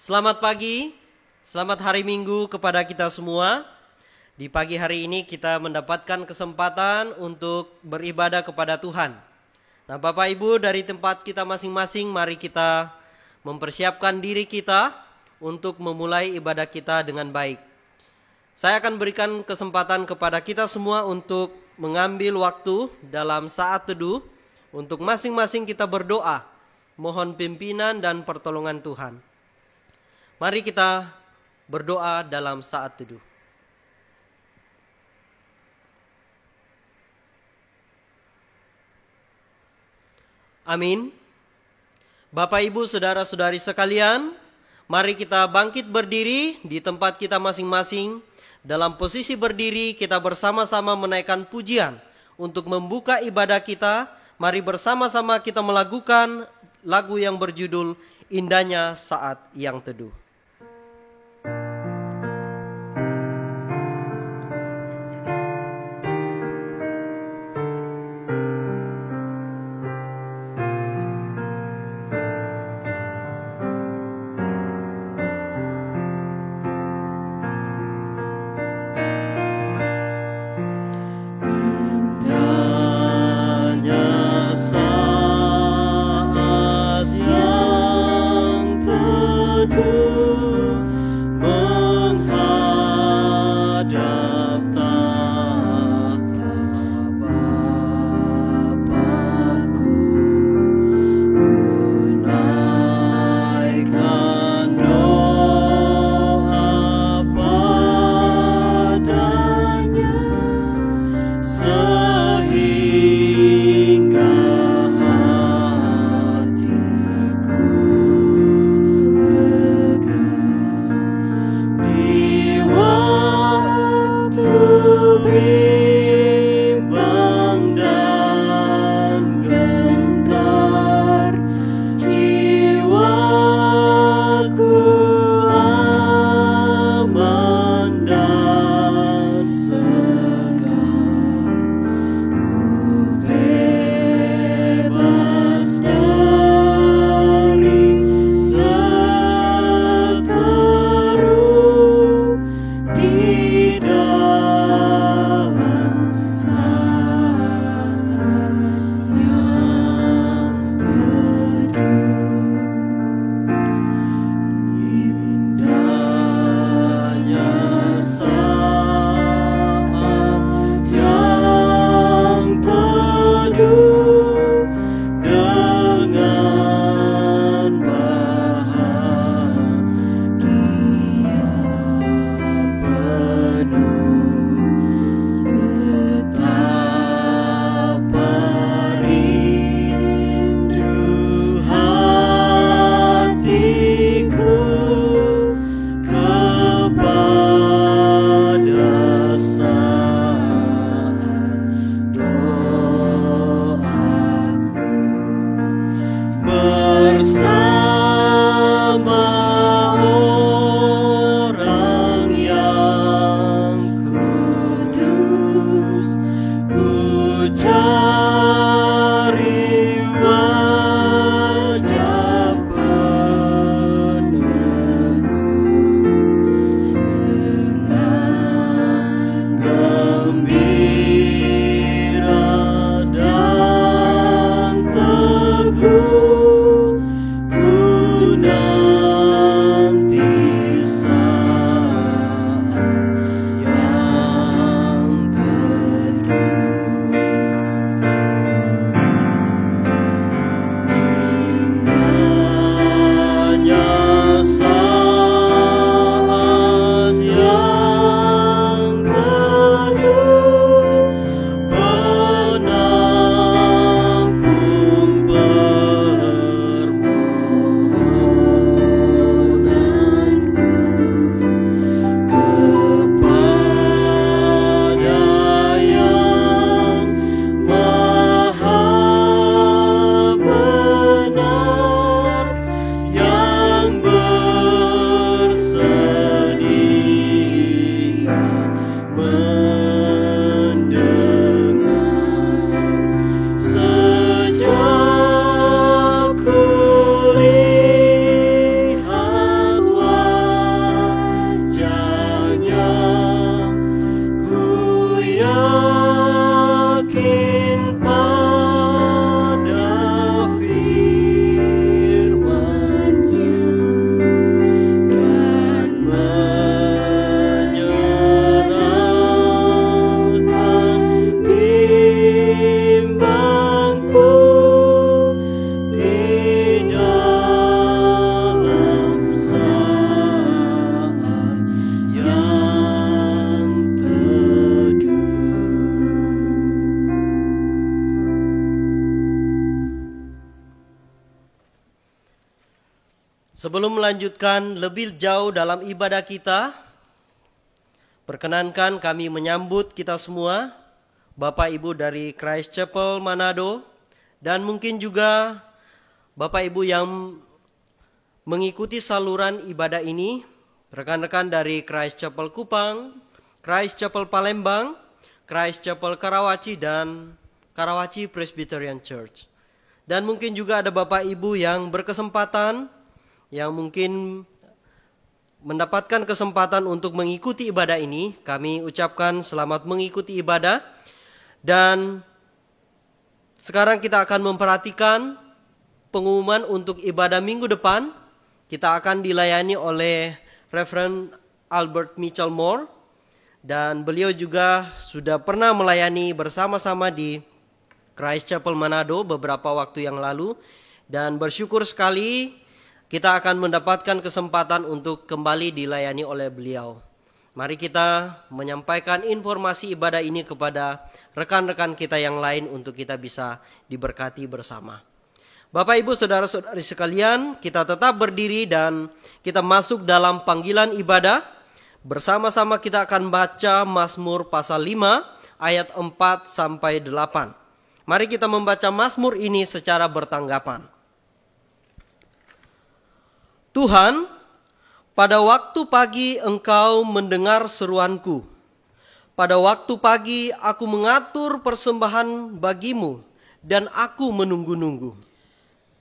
Selamat pagi, selamat hari Minggu kepada kita semua. Di pagi hari ini kita mendapatkan kesempatan untuk beribadah kepada Tuhan. Nah, Bapak Ibu, dari tempat kita masing-masing, mari kita mempersiapkan diri kita untuk memulai ibadah kita dengan baik. Saya akan berikan kesempatan kepada kita semua untuk mengambil waktu dalam saat teduh untuk masing-masing kita berdoa, mohon pimpinan dan pertolongan Tuhan. Mari kita berdoa dalam saat teduh. Amin. Bapak, Ibu, saudara-saudari sekalian, mari kita bangkit berdiri di tempat kita masing-masing. Dalam posisi berdiri kita bersama-sama menaikkan pujian untuk membuka ibadah kita. Mari bersama-sama kita melakukan lagu yang berjudul Indahnya Saat Yang Teduh. Sebelum melanjutkan lebih jauh dalam ibadah kita, perkenankan kami menyambut kita semua, Bapak Ibu dari Christ Chapel Manado, dan mungkin juga Bapak Ibu yang mengikuti saluran ibadah ini, rekan-rekan dari Christ Chapel Kupang, Christ Chapel Palembang, Christ Chapel Karawaci, dan Karawaci Presbyterian Church. Dan mungkin juga ada Bapak Ibu yang berkesempatan, yang mungkin mendapatkan kesempatan untuk mengikuti ibadah ini. Kami ucapkan selamat mengikuti ibadah. Dan sekarang kita akan memperhatikan pengumuman untuk ibadah minggu depan. Kita akan dilayani oleh Reverend Albert Mitchell Moore. Dan beliau juga sudah pernah melayani bersama-sama di Christ Chapel Manado beberapa waktu yang lalu. Dan bersyukur sekali kita akan mendapatkan kesempatan untuk kembali dilayani oleh beliau. Mari kita menyampaikan informasi ibadah ini kepada rekan-rekan kita yang lain untuk kita bisa diberkati bersama. Bapak, Ibu, Saudara-saudari sekalian, kita tetap berdiri dan kita masuk dalam panggilan ibadah. Bersama-sama kita akan baca Mazmur pasal 5 ayat 4 sampai 8. Mari kita membaca Mazmur ini secara bertanggapan. Tuhan, pada waktu pagi Engkau mendengar seruanku. Pada waktu pagi aku mengatur persembahan bagimu dan aku menunggu-nunggu.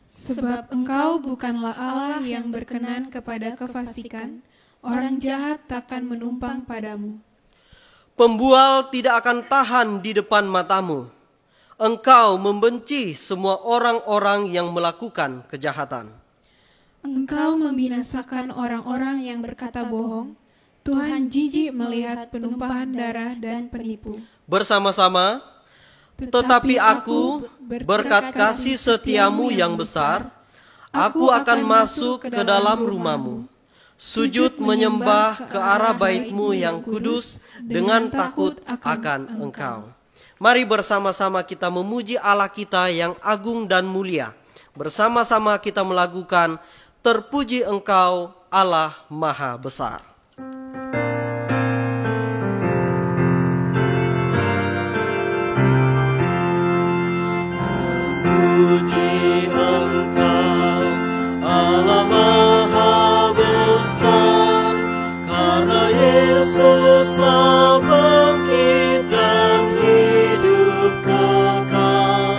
Sebab Engkau bukanlah Allah yang berkenan kepada kefasikan, orang jahat takkan menumpang padamu. Pembual tidak akan tahan di depan matamu. Engkau membenci semua orang-orang yang melakukan kejahatan. Engkau membinasakan orang-orang yang berkata bohong. Tuhan jijik melihat penumpahan darah dan penipu. Bersama-sama, tetapi aku berkat kasih setiamu yang besar, aku akan masuk ke dalam rumahmu, sujud menyembah ke arah baitmu yang kudus dengan takut akan Engkau. Mari bersama-sama kita memuji Allah kita yang agung dan mulia. Bersama-sama kita melakukan terpuji Engkau Allah Maha Besar. Terpuji Engkau Allah Maha Besar, karena Yesus telah bangkit dan hidup kekal.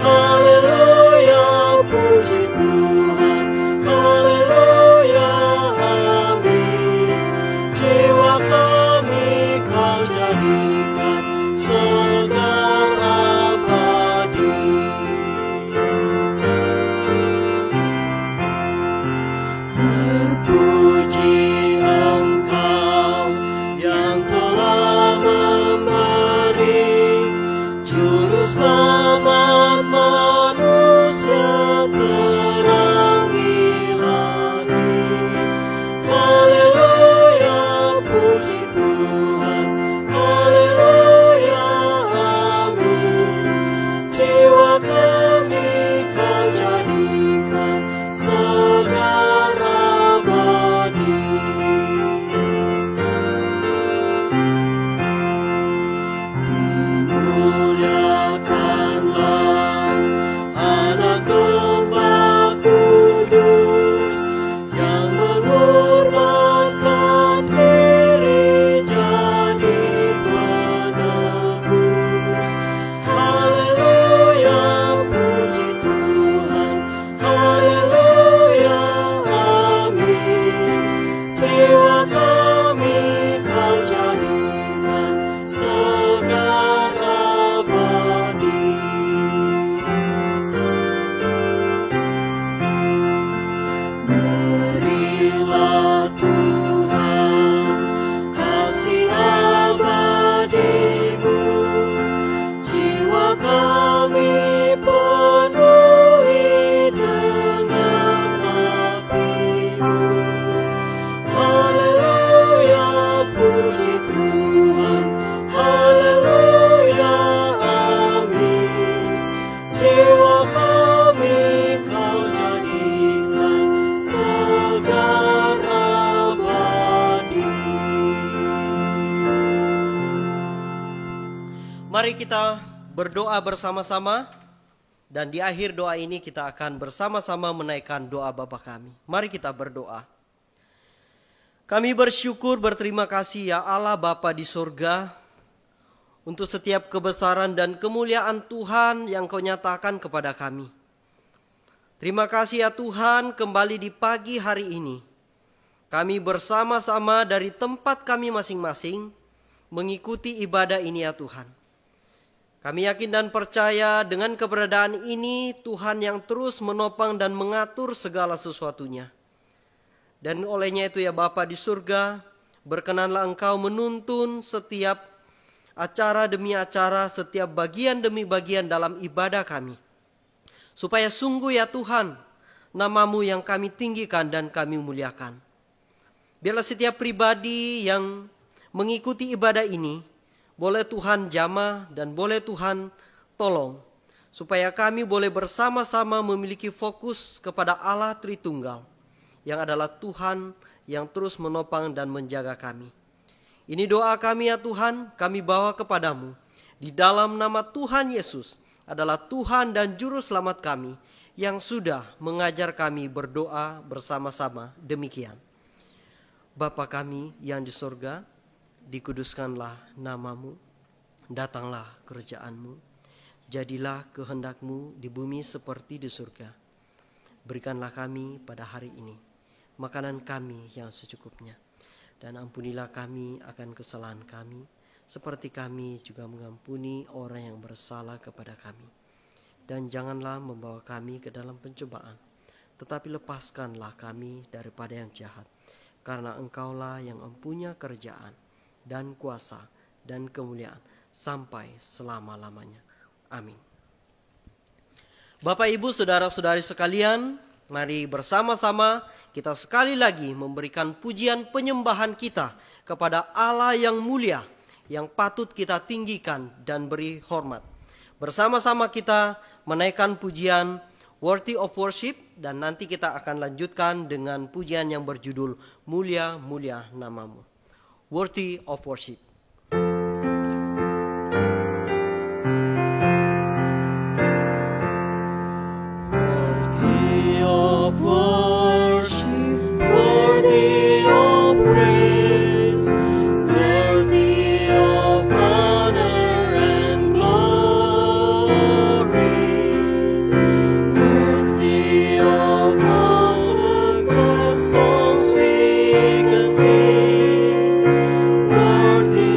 Haleluya, puji Tuhan. Haleluya, amin. mari kita berdoa bersama-sama. Dan di akhir doa ini kita akan bersama-sama menaikkan doa Bapa kami. Mari kita berdoa. Kami bersyukur, berterima kasih ya Allah Bapa di surga, untuk setiap kebesaran dan kemuliaan Tuhan yang Kau nyatakan kepada kami. Terima kasih ya Tuhan, kembali di pagi hari ini kami bersama-sama dari tempat kami masing-masing mengikuti ibadah ini ya Tuhan. Kami yakin dan percaya dengan keberadaan ini Tuhan yang terus menopang dan mengatur segala sesuatunya. Dan olehnya itu ya Bapa di surga, berkenanlah Engkau menuntun setiap acara demi acara, setiap bagian demi bagian dalam ibadah kami. Supaya sungguh ya Tuhan, nama-Mu yang kami tinggikan dan kami muliakan. Biarlah setiap pribadi yang mengikuti ibadah ini, boleh Tuhan jamah dan boleh Tuhan tolong. Supaya kami boleh bersama-sama memiliki fokus kepada Allah Tritunggal. Yang adalah Tuhan yang terus menopang dan menjaga kami. Ini doa kami ya Tuhan, kami bawa kepadamu. Di dalam nama Tuhan Yesus adalah Tuhan dan Juru Selamat kami. Yang sudah mengajar kami berdoa bersama-sama demikian. Bapa kami yang di surga, dikuduskanlah nama-Mu, datanglah kerajaan-Mu, jadilah kehendak-Mu di bumi seperti di surga. Berikanlah kami pada hari ini makanan kami yang secukupnya, dan ampunilah kami akan kesalahan kami, seperti kami juga mengampuni orang yang bersalah kepada kami. Dan janganlah membawa kami ke dalam pencobaan, tetapi lepaskanlah kami daripada yang jahat, karena Engkaulah yang mempunyai kerajaan dan kuasa dan kemuliaan sampai selama-lamanya. Amin. Bapak, Ibu, saudara-saudari sekalian, mari bersama-sama kita sekali lagi memberikan pujian penyembahan kita kepada Allah yang mulia, yang patut kita tinggikan dan beri hormat. Bersama-sama kita menaikkan pujian Worthy of Worship, dan nanti kita akan lanjutkan dengan pujian yang berjudul Mulia, Mulia Nama-Mu. Worthy of Worship. Worthy of worship, worthy of praise, worthy of honor and glory, worthy of all the songs we can sing, worthy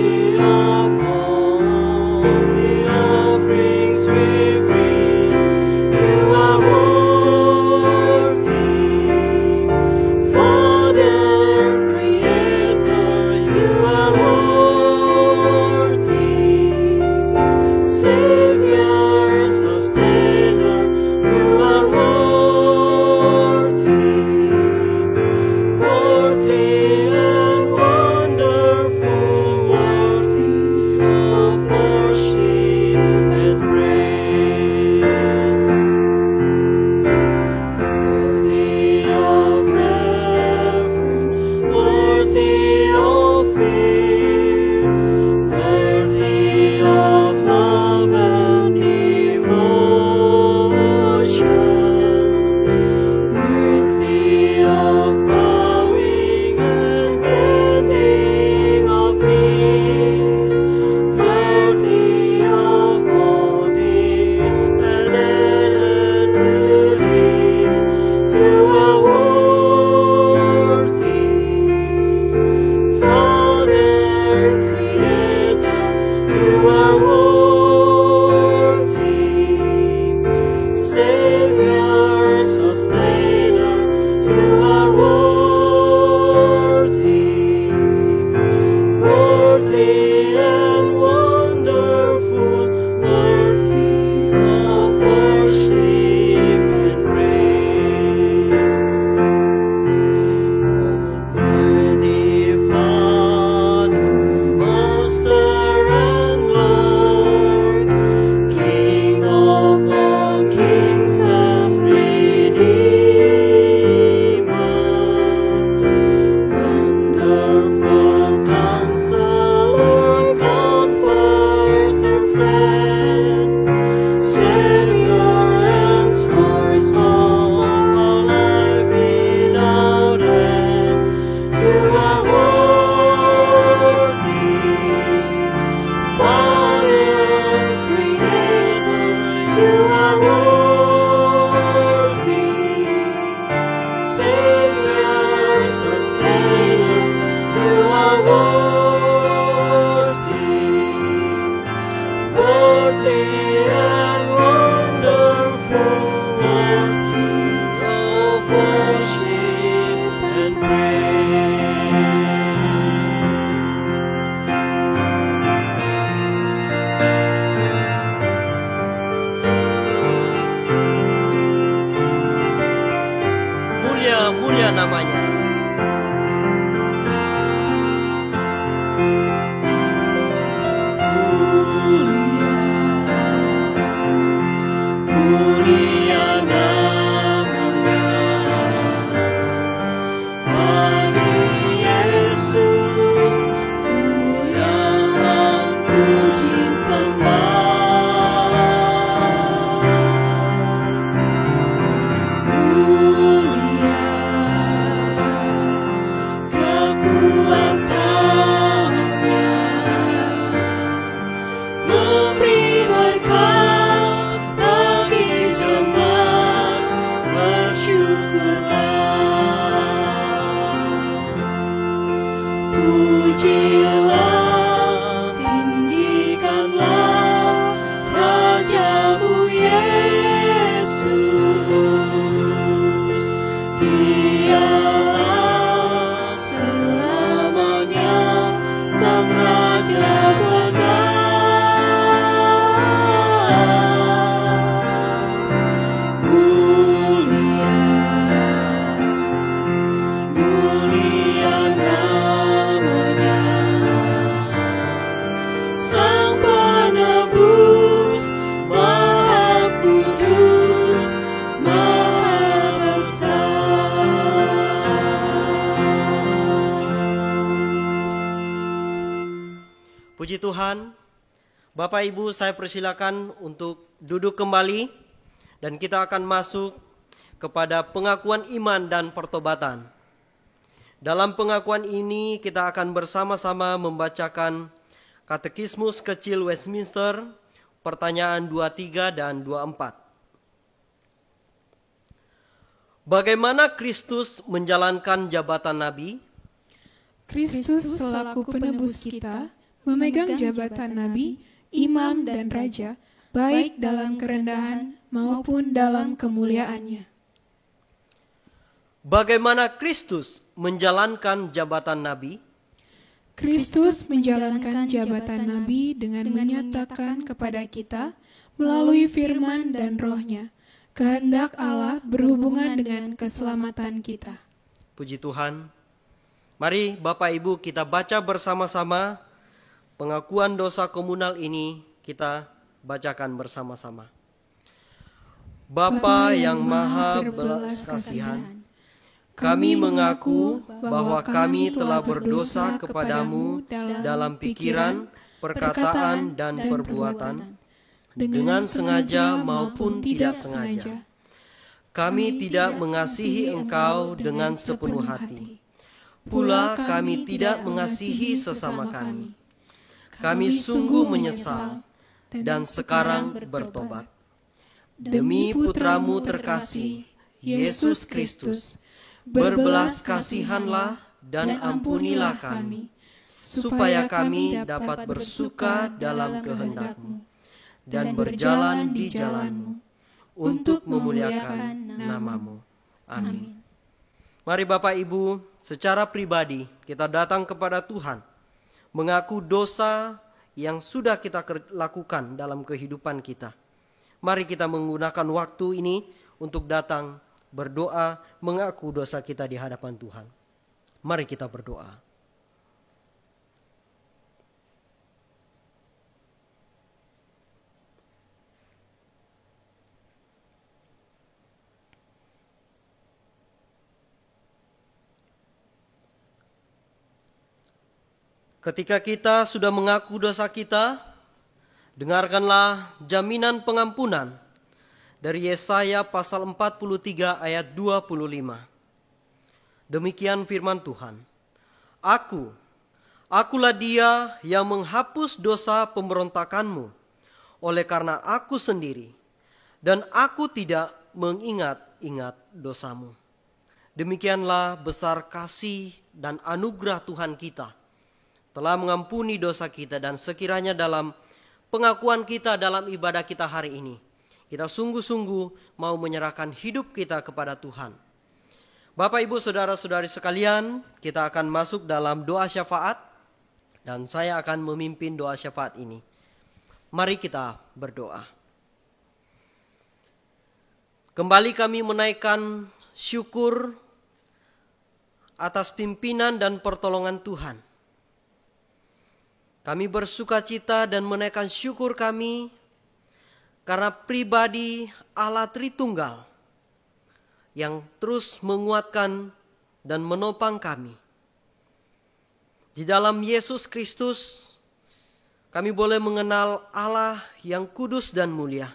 mulia namanya. Mulia namanya, bagi Yesus kemuliaan puji sembah. Mulia kekuasaannya, memberi berkat bagi jemaat, bersyukurlah. Pujilah, tinggikanlah Rajamu Yesus. Dialah selamanya Sang Raja benar. Mulia, mulia namanya, Sang Penebus, Maha Kudus, Maha Besar. Puji Tuhan. Bapak Ibu, saya persilakan untuk duduk kembali dan kita akan masuk kepada pengakuan iman dan pertobatan. Dalam pengakuan ini kita akan bersama-sama membacakan Katekismus Kecil Westminster, pertanyaan 23 dan 24. Bagaimana Kristus menjalankan jabatan nabi? Kristus selaku penebus kita memegang jabatan nabi, imam dan raja, baik dalam kerendahan maupun dalam kemuliaannya. Bagaimana Kristus menjalankan jabatan nabi? Kristus menjalankan jabatan nabi dengan menyatakan kepada kita melalui firman dan roh-Nya kehendak Allah berhubungan dengan keselamatan kita. Puji Tuhan. Mari Bapak Ibu kita baca bersama-sama pengakuan dosa komunal ini, kita bacakan bersama-sama. Bapa yang maha belas kasihan, kami mengaku bahwa kami telah berdosa kepadamu dalam pikiran, perkataan, dan perbuatan, dengan sengaja maupun tidak sengaja. Kami tidak mengasihi Engkau dengan sepenuh hati. Pula kami tidak mengasihi sesama kami. Kami sungguh menyesal dan sekarang bertobat. Demi Putramu terkasih, Yesus Kristus, berbelas kasihanlah dan ampunilah kami, supaya kami dapat bersuka dalam kehendak-Mu dan berjalan di jalan-Mu untuk memuliakan nama-Mu. Amin. Mari Bapak Ibu, secara pribadi kita datang kepada Tuhan, mengaku dosa yang sudah kita lakukan dalam kehidupan kita. Mari kita menggunakan waktu ini untuk datang berdoa, mengaku dosa kita di hadapan Tuhan. Mari kita berdoa. Ketika kita sudah mengaku dosa kita, dengarkanlah jaminan pengampunan dari Yesaya pasal 43 ayat 25. Demikian firman Tuhan. Akulah Dia yang menghapus dosa pemberontakanmu, oleh karena Aku sendiri, dan Aku tidak mengingat-ingat dosamu. Demikianlah besar kasih dan anugerah Tuhan kita, telah mengampuni dosa kita, dan sekiranya dalam pengakuan kita dalam ibadah kita hari ini, kita sungguh-sungguh mau menyerahkan hidup kita kepada Tuhan. Bapak, Ibu, Saudara-saudari sekalian, kita akan masuk dalam doa syafaat, dan saya akan memimpin doa syafaat ini. Mari kita berdoa. Kembali kami menaikkan syukur atas pimpinan dan pertolongan Tuhan. Kami bersukacita dan menaikkan syukur kami karena pribadi Allah Tritunggal yang terus menguatkan dan menopang kami. Di dalam Yesus Kristus, kami boleh mengenal Allah yang kudus dan mulia.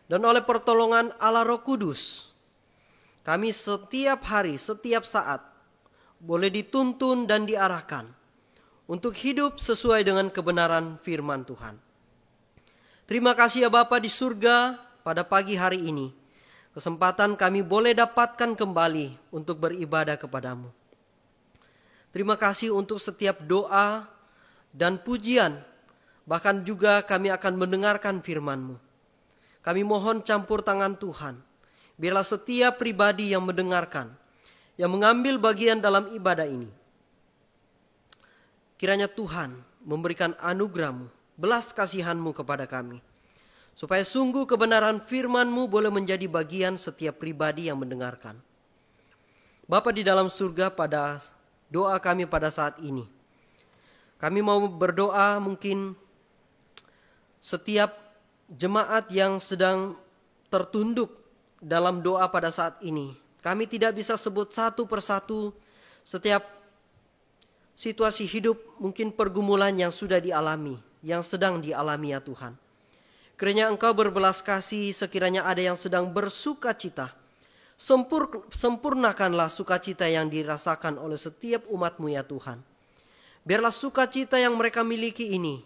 Dan oleh pertolongan Allah Roh Kudus, kami setiap hari, setiap saat boleh dituntun dan diarahkan untuk hidup sesuai dengan kebenaran firman Tuhan. Terima kasih ya Bapa di surga, pada pagi hari ini kesempatan kami boleh dapatkan kembali untuk beribadah kepadamu. Terima kasih untuk setiap doa dan pujian, bahkan juga kami akan mendengarkan firman-Mu. Kami mohon campur tangan Tuhan, biarlah setiap pribadi yang mendengarkan, yang mengambil bagian dalam ibadah ini, kiranya Tuhan memberikan anugerah-Mu, belas kasihan-Mu kepada kami, supaya sungguh kebenaran firman-Mu boleh menjadi bagian setiap pribadi yang mendengarkan. Bapa di dalam surga, pada doa kami pada saat ini, kami mau berdoa mungkin setiap jemaat yang sedang tertunduk dalam doa pada saat ini. Kami tidak bisa sebut satu persatu setiap situasi hidup, mungkin pergumulan yang sudah dialami, yang sedang dialami ya Tuhan. Kiranya Engkau berbelas kasih, sekiranya ada yang sedang bersuka cita, sempurnakanlah sukacita yang dirasakan oleh setiap umat-Mu ya Tuhan. Biarlah sukacita yang mereka miliki ini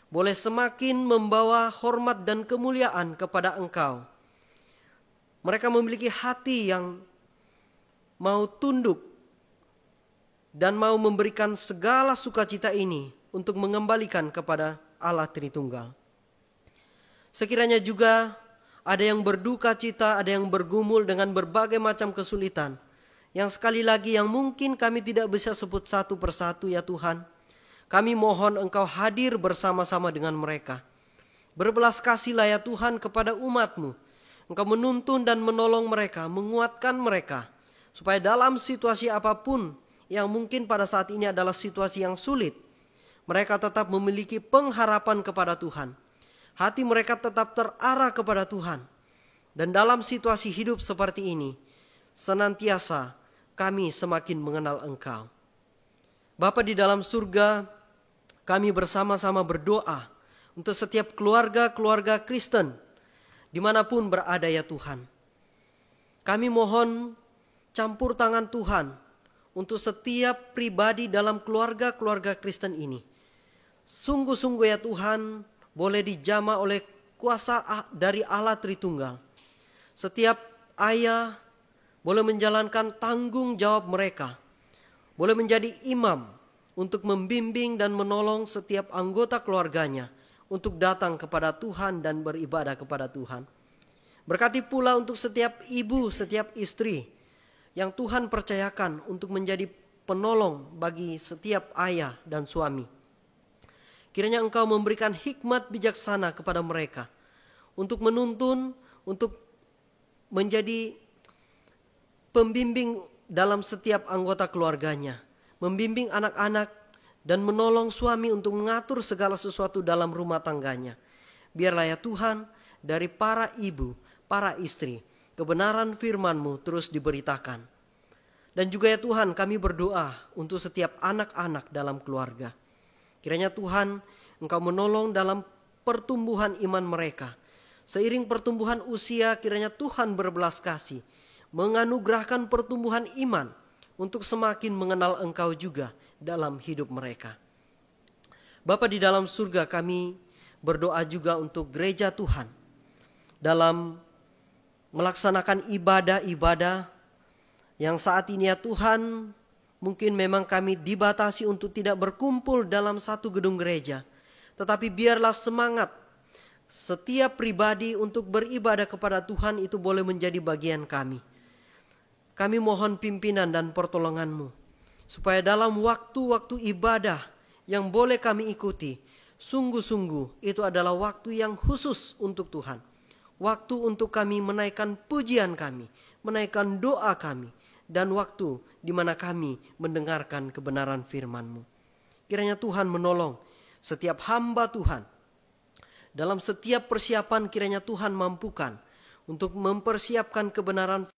boleh semakin membawa hormat dan kemuliaan kepada Engkau. Mereka memiliki hati yang mau tunduk dan mau memberikan segala sukacita ini untuk mengembalikan kepada Allah Tritunggal. Sekiranya juga ada yang berduka cita, ada yang bergumul dengan berbagai macam kesulitan, yang sekali lagi yang mungkin kami tidak bisa sebut satu persatu ya Tuhan. Kami mohon Engkau hadir bersama-sama dengan mereka. Berbelas kasihlah ya Tuhan kepada umat-Mu. Engkau menuntun dan menolong mereka, menguatkan mereka, supaya dalam situasi apapun yang mungkin pada saat ini adalah situasi yang sulit, mereka tetap memiliki pengharapan kepada Tuhan. Hati mereka tetap terarah kepada Tuhan. Dan dalam situasi hidup seperti ini, senantiasa kami semakin mengenal Engkau. Bapa di dalam surga, kami bersama-sama berdoa untuk setiap keluarga-keluarga Kristen, dimanapun berada ya Tuhan. Kami mohon campur tangan Tuhan untuk setiap pribadi dalam keluarga-keluarga Kristen ini. Sungguh-sungguh ya Tuhan, boleh dijamah oleh kuasa dari Allah Tritunggal. Setiap ayah boleh menjalankan tanggung jawab mereka, boleh menjadi imam untuk membimbing dan menolong setiap anggota keluarganya untuk datang kepada Tuhan dan beribadah kepada Tuhan. Berkati pula untuk setiap ibu, setiap istri yang Tuhan percayakan untuk menjadi penolong bagi setiap ayah dan suami. Kiranya Engkau memberikan hikmat bijaksana kepada mereka untuk menuntun, untuk menjadi pembimbing dalam setiap anggota keluarganya, membimbing anak-anak dan menolong suami untuk mengatur segala sesuatu dalam rumah tangganya. Biarlah ya Tuhan, dari para ibu, para istri, kebenaran firman-Mu terus diberitakan. Dan juga ya Tuhan, kami berdoa untuk setiap anak-anak dalam keluarga. Kiranya Tuhan, Engkau menolong dalam pertumbuhan iman mereka. Seiring pertumbuhan usia, kiranya Tuhan berbelas kasih, menganugerahkan pertumbuhan iman untuk semakin mengenal Engkau juga dalam hidup mereka. Bapa di dalam surga, kami berdoa juga untuk gereja Tuhan dalam melaksanakan ibadah-ibadah yang saat ini ya Tuhan, mungkin memang kami dibatasi untuk tidak berkumpul dalam satu gedung gereja. Tetapi biarlah semangat setiap pribadi untuk beribadah kepada Tuhan itu boleh menjadi bagian kami. Kami mohon pimpinan dan pertolongan-Mu, supaya dalam waktu-waktu ibadah yang boleh kami ikuti, sungguh-sungguh itu adalah waktu yang khusus untuk Tuhan. Waktu untuk kami menaikkan pujian kami, menaikkan doa kami, dan waktu di mana kami mendengarkan kebenaran firman-Mu. Kiranya Tuhan menolong setiap hamba Tuhan. Dalam setiap persiapan kiranya Tuhan mampukan untuk mempersiapkan kebenaran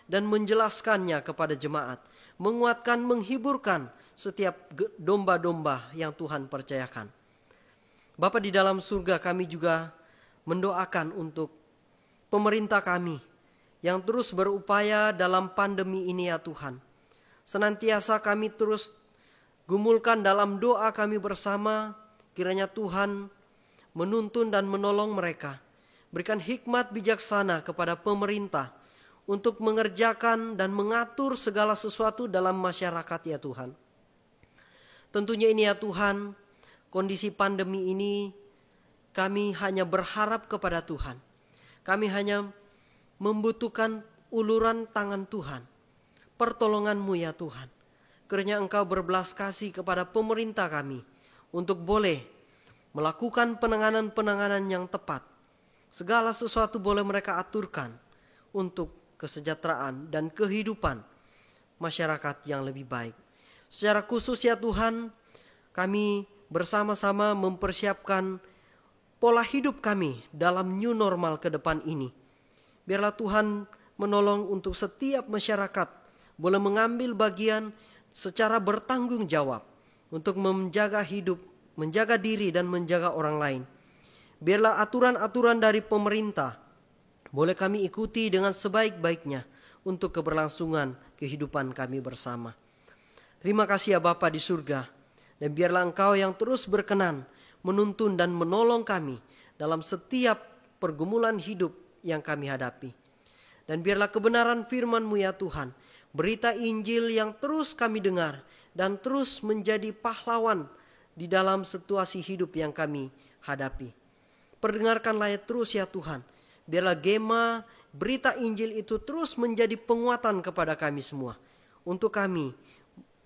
dan menjelaskannya kepada jemaat. Menguatkan, menghiburkan setiap domba-domba yang Tuhan percayakan. Bapa di dalam surga, kami juga mendoakan untuk pemerintah kami yang terus berupaya dalam pandemi ini ya Tuhan. Senantiasa kami terus gumulkan dalam doa kami bersama, kiranya Tuhan menuntun dan menolong mereka. Berikan hikmat bijaksana kepada pemerintah untuk mengerjakan dan mengatur segala sesuatu dalam masyarakat ya Tuhan. Tentunya ini ya Tuhan, kondisi pandemi ini kami hanya berharap kepada Tuhan. Kami hanya membutuhkan uluran tangan Tuhan, pertolongan-Mu ya Tuhan. Kiranya Engkau berbelas kasih kepada pemerintah kami untuk boleh melakukan penanganan-penanganan yang tepat. Segala sesuatu boleh mereka aturkan untuk kesejahteraan dan kehidupan masyarakat yang lebih baik. Secara khusus ya Tuhan, kami bersama-sama mempersiapkan pola hidup kami dalam new normal ke depan ini. Biarlah Tuhan menolong untuk setiap masyarakat boleh mengambil bagian secara bertanggung jawab untuk menjaga hidup, menjaga diri dan menjaga orang lain. Biarlah aturan-aturan dari pemerintah boleh kami ikuti dengan sebaik-baiknya untuk keberlangsungan kehidupan kami bersama. Terima kasih ya Bapa di surga, dan biarlah Engkau yang terus berkenan menuntun dan menolong kami dalam setiap pergumulan hidup yang kami hadapi. Dan biarlah kebenaran firman-Mu ya Tuhan, berita Injil yang terus kami dengar dan terus menjadi pahlawan di dalam situasi hidup yang kami hadapi. Perdengarkanlah ya terus ya Tuhan, biarlah gema berita Injil itu terus menjadi penguatan kepada kami semua, untuk kami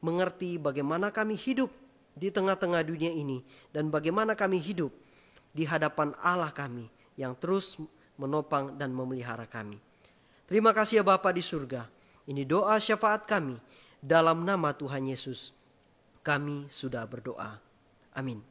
mengerti bagaimana kami hidup di tengah-tengah dunia ini dan bagaimana kami hidup di hadapan Allah kami yang terus menopang dan memelihara kami. Terima kasih ya Bapa di surga. Ini doa syafaat kami dalam nama Tuhan Yesus. Kami sudah berdoa. Amin.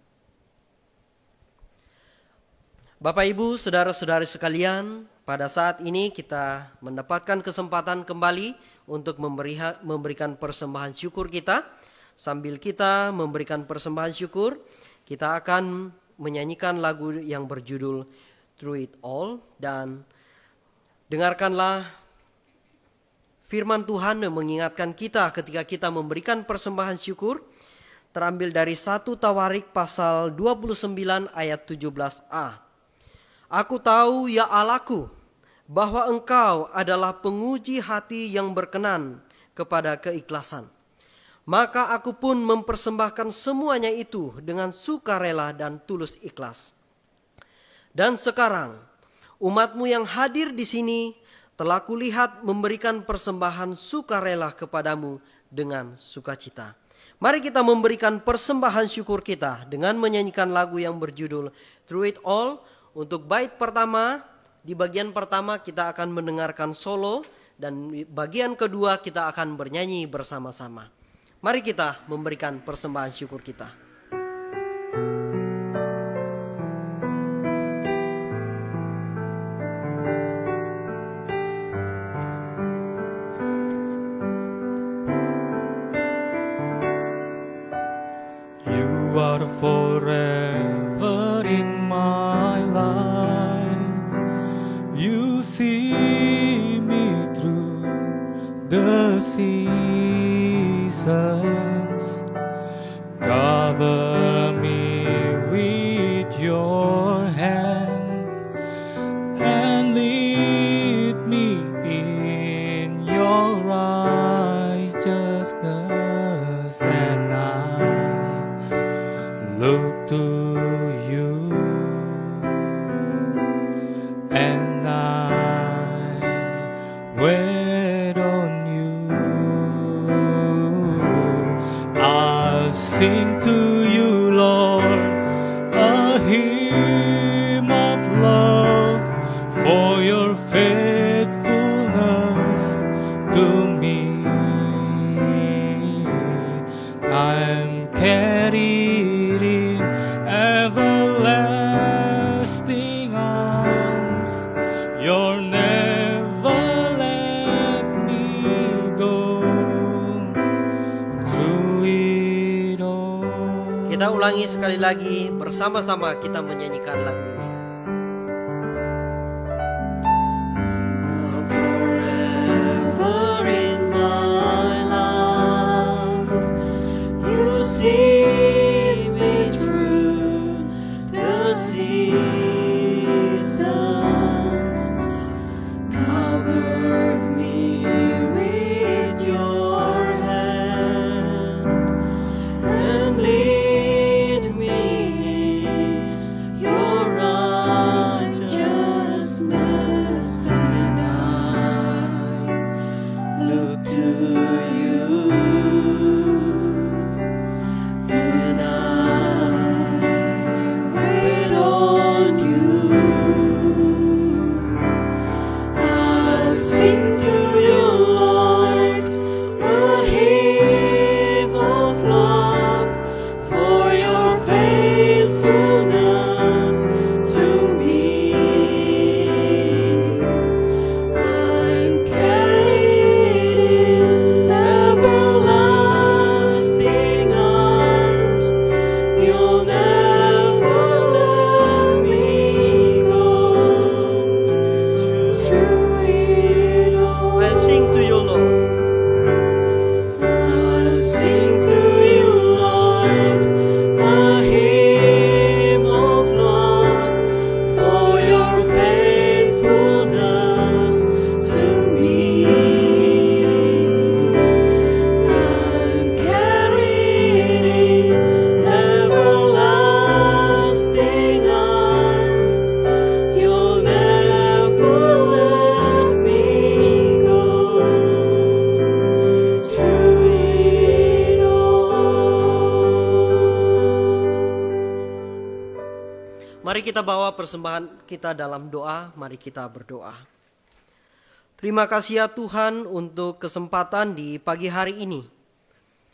Bapak Ibu, saudara-saudari sekalian, pada saat ini kita mendapatkan kesempatan kembali untuk memberikan persembahan syukur kita. Sambil kita memberikan persembahan syukur, kita akan menyanyikan lagu yang berjudul Through It All, dan dengarkanlah firman Tuhan yang mengingatkan kita ketika kita memberikan persembahan syukur, terambil dari 1 Tawarik pasal 29 ayat 17a. Aku tahu ya Allahku, bahwa Engkau adalah penguji hati yang berkenan kepada keikhlasan. Maka aku pun mempersembahkan semuanya itu dengan sukarela dan tulus ikhlas. Dan sekarang umat-Mu yang hadir di sini telah kulihat memberikan persembahan sukarela kepadamu dengan sukacita. Mari kita memberikan persembahan syukur kita dengan menyanyikan lagu yang berjudul Through It All. Untuk bait pertama, di bagian pertama kita akan mendengarkan solo, dan bagian kedua kita akan bernyanyi bersama-sama. Mari kita memberikan persembahan syukur kita. You are forever in my life. You see me through the seasons. Cover me with your hand and lead me in your righteousness, and I look to you, and I wait on you. I'll sing to you, Lord, a hymn of love for your faithfulness to me. ulangi sekali lagi, bersama-sama kita menyanyikan lagu ini. Forever in my life, you see me through the seasons. Cover me with your hand and lead me in your righteousness, and I look to you, and I wait on you. I'll sing to you, Lord, a hymn of love for your faithfulness to me. I'm carried in everlasting arms. You'll never let me go. Through it all, I'll sing to you, Lord. I'll sing to you, Lord, a hymn of love for your faithfulness to me. I'm carried in everlasting arms. You'll never let me go. Through it all. Mari kita bawa persembahan kita dalam doa. Mari kita berdoa. Terima kasih ya Tuhan untuk kesempatan di pagi hari ini.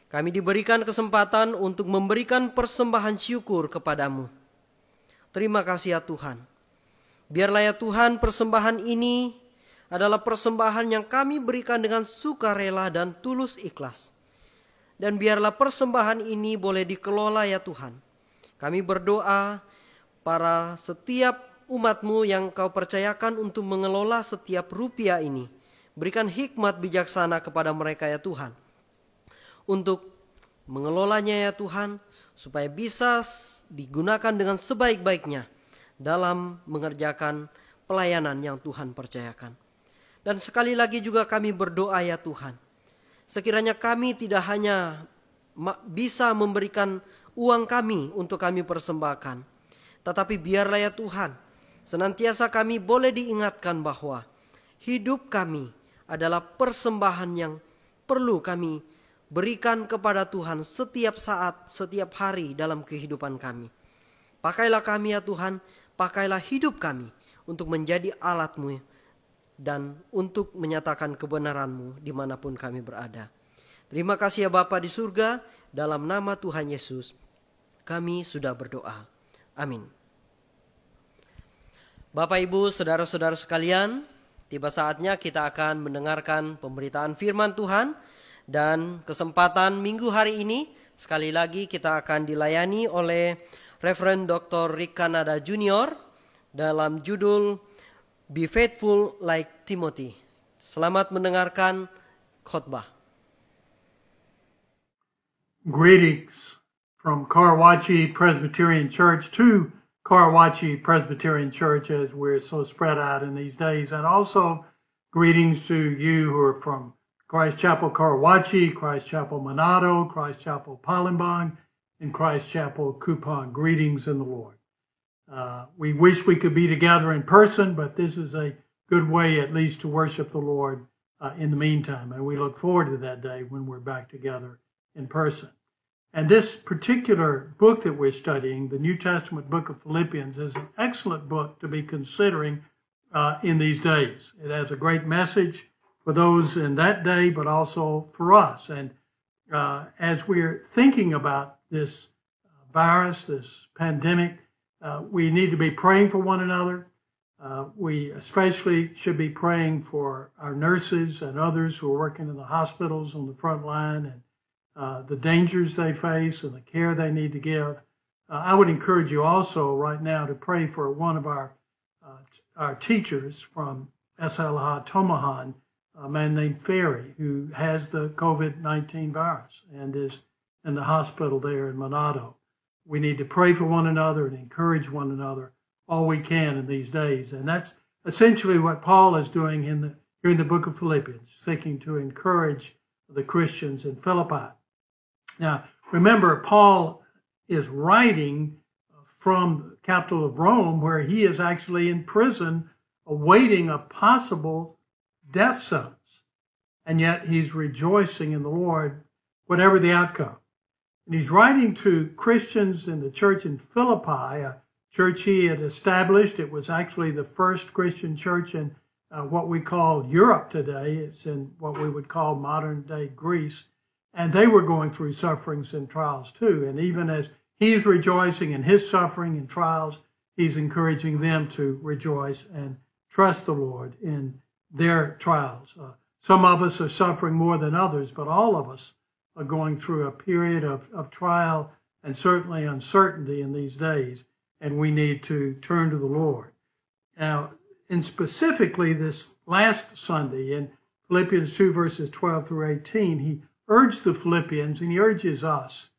Kami diberikan kesempatan untuk memberikan persembahan syukur kepadamu. Terima kasih ya Tuhan. Biarlah ya Tuhan persembahan ini adalah persembahan yang kami berikan dengan sukarela dan tulus ikhlas. Dan biarlah persembahan ini boleh dikelola ya Tuhan. Kami berdoa para setiap umat-Mu yang Kau percayakan untuk mengelola setiap rupiah ini. Berikan hikmat bijaksana kepada mereka ya Tuhan. Untuk mengelolanya ya Tuhan, supaya bisa digunakan dengan sebaik-baiknya dalam mengerjakan pelayanan yang Tuhan percayakan. Dan sekali lagi juga kami berdoa ya Tuhan, sekiranya kami tidak hanya bisa memberikan uang kami untuk kami persembahkan, tetapi biarlah ya Tuhan, senantiasa kami boleh diingatkan bahwa hidup kami adalah persembahan yang perlu kami berikan kepada Tuhan setiap saat, setiap hari dalam kehidupan kami. Pakailah kami ya Tuhan, pakailah hidup kami untuk menjadi alat-Mu dan untuk menyatakan kebenaran-Mu dimanapun kami berada. Terima kasih ya Bapa di surga, dalam nama Tuhan Yesus kami sudah berdoa. Amin. Bapak Ibu, saudara-saudara sekalian, tiba saatnya kita akan mendengarkan pemberitaan firman Tuhan. Dan kesempatan minggu hari ini sekali lagi kita akan dilayani oleh Reverend Dr. Rick Canada Jr. dalam judul Be Faithful Like Timothy. Selamat mendengarkan khotbah. Greetings from Karawaci Presbyterian Church to Karawaci Presbyterian Church as we're so spread out in these days, and also greetings to you who are from Christ Chapel Karawaci, Christ Chapel Manado, Christ Chapel Palembang, and Christ Chapel Kupang. Greetings in the Lord. We wish we could be together in person, but this is a good way at least to worship the Lord in the meantime. And we look forward to that day when we're back together in person. And this particular book that we're studying, the New Testament book of Philippians, is an excellent book to be considering in these days. It has a great message for those in that day, but also for us. And as we're thinking about this virus, this pandemic, we need to be praying for one another. We especially should be praying for our nurses and others who are working in the hospitals on the front line, and the dangers they face and the care they need to give. I would encourage you also right now to pray for one of our teachers from SLH Tomahan, a man named Ferry, who has the COVID-19 virus and is in the hospital there in Manado. We need to pray for one another and encourage one another all we can in these days. And that's essentially what Paul is doing here in the book of Philippians, seeking to encourage the Christians in Philippi. Now, remember, Paul is writing from the capital of Rome, where he is actually in prison awaiting a possible death sentence. And yet he's rejoicing in the Lord, whatever the outcome. And he's writing to Christians in the church in Philippi, a church he had established. It was actually the first Christian church in what we call Europe today. It's in what we would call modern-day Greece. And they were going through sufferings and trials too. And even as he's rejoicing in his suffering and trials, he's encouraging them to rejoice and trust the Lord in their trials. Some of us are suffering more than others, but all of us are going through a period of trial and certainly uncertainty in these days, and we need to turn to the Lord. Now, and specifically this last Sunday in Philippians 2, verses 12 through 18, he urged the Philippians and he urges us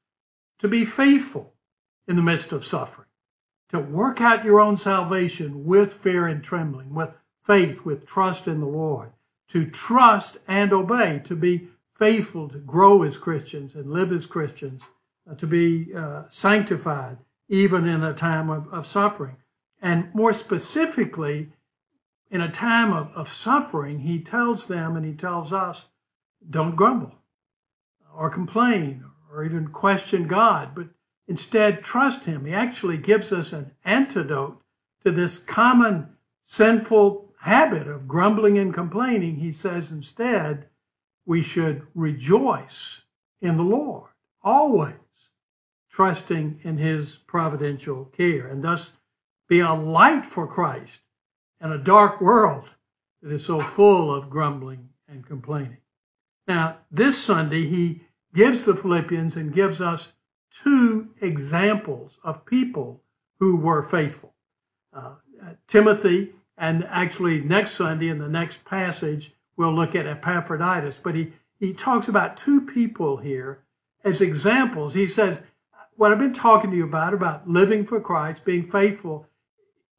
to be faithful in the midst of suffering, to work out your own salvation with fear and trembling, with faith, with trust in the Lord, to trust and obey, to be faithful, to grow as Christians and live as Christians, to be sanctified even in a time of suffering. And more specifically, in a time of suffering, he tells them and he tells us, don't grumble or complain or even question God, but instead trust him. He actually gives us an antidote to this common sinful habit of grumbling and complaining. He says instead, we should rejoice in the Lord, always trusting in his providential care, and thus be a light for Christ in a dark world that is so full of grumbling and complaining. Now, this Sunday, he gives the Philippians and gives us two examples of people who were faithful. Timothy, and actually next Sunday in the next passage, we'll look at Epaphroditus. But he talks about two people here as examples. He says, what I've been talking to you about living for Christ, being faithful,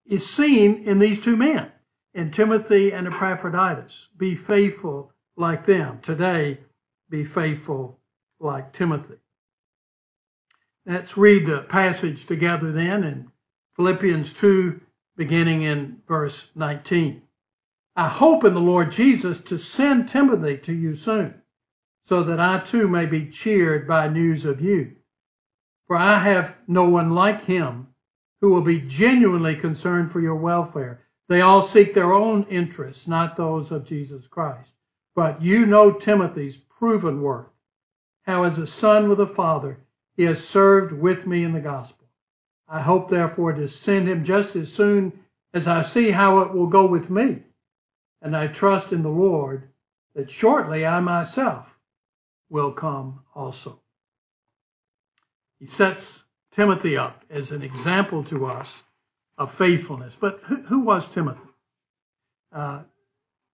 is seen in these two men, in Timothy and Epaphroditus. Be faithful like them. Today, be faithful like Timothy. Let's read the passage together then in Philippians 2, beginning in verse 19. I hope in the Lord Jesus to send Timothy to you soon, so that I too may be cheered by news of you. For I have no one like him who will be genuinely concerned for your welfare. They all seek their own interests, not those of Jesus Christ. But you know Timothy's proven worth, how as a son with a father he has served with me in the gospel. I hope, therefore, to send him just as soon as I see how it will go with me. And I trust in the Lord that shortly I myself will come also. He sets Timothy up as an example to us of faithfulness. But who was Timothy?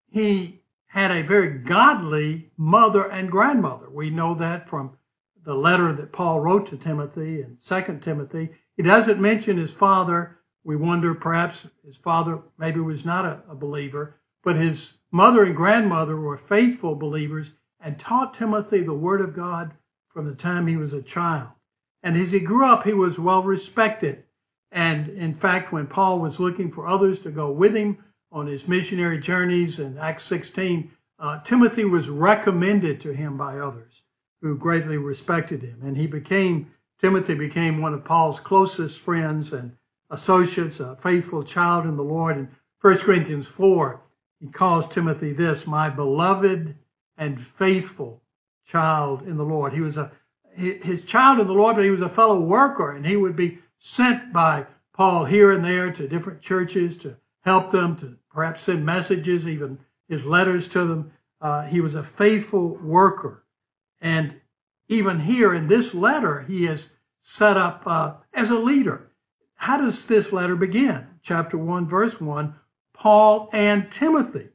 He had a very godly mother and grandmother. We know that from the letter that Paul wrote to Timothy in 2 Timothy. He doesn't mention his father. We wonder perhaps his father maybe was not a believer, but his mother and grandmother were faithful believers and taught Timothy the word of God from the time he was a child. And as he grew up, he was well respected. And in fact, when Paul was looking for others to go with him on his missionary journeys in Acts 16, Timothy was recommended to him by others who greatly respected him. And Timothy became one of Paul's closest friends and associates, a faithful child in the Lord. In 1 Corinthians 4, he calls Timothy this, my beloved and faithful child in the Lord. He was his child in the Lord, but he was a fellow worker, and he would be sent by Paul here and there to different churches to help them, to perhaps send messages, even his letters to them. He was a faithful worker. And even here in this letter, he is set up as a leader. How does this letter begin? Chapter 1, verse 1, Paul and Timothy,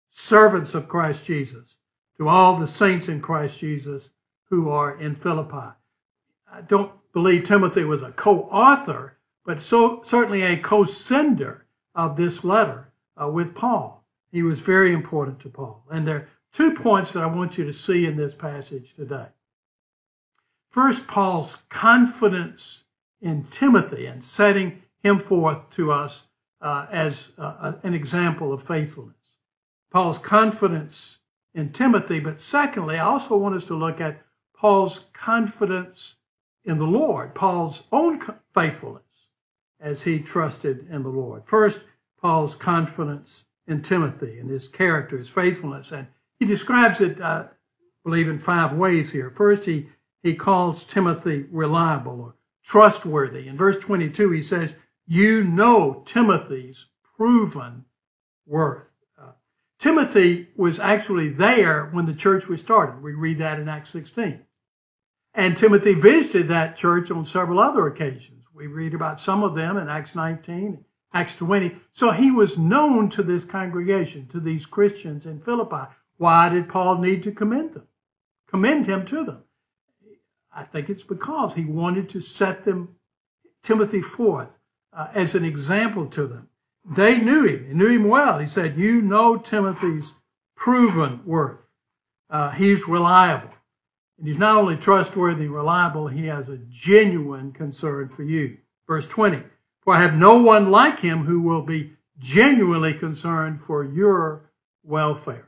servants of Christ Jesus, to all the saints in Christ Jesus who are in Philippi. I don't believe Timothy was a co-author, but certainly a co-sender of this letter with Paul. He was very important to Paul. And there are 2 points that I want you to see in this passage today. First, Paul's confidence in Timothy and setting him forth to us as an example of faithfulness. Paul's confidence in Timothy, but secondly, I also want us to look at Paul's confidence in the Lord, Paul's own faithfulness as he trusted in the Lord. First, Paul's confidence in Timothy and his character, his faithfulness. And he describes it, I believe, in 5 ways here. First, he calls Timothy reliable or trustworthy. In verse 22, he says, you know Timothy's proven worth. Timothy was actually there when the church was started. We read that in Acts 16. And Timothy visited that church on several other occasions. We read about some of them in Acts 19, Acts 20. So he was known to this congregation, to these Christians in Philippi. Why did Paul need to commend him to them? I think it's because he wanted to set Timothy forth as an example to them. They knew him. They knew him well. He said, you know Timothy's proven worth. He's reliable. And he's not only trustworthy and reliable, he has a genuine concern for you. Verse 20, for I have no one like him who will be genuinely concerned for your welfare.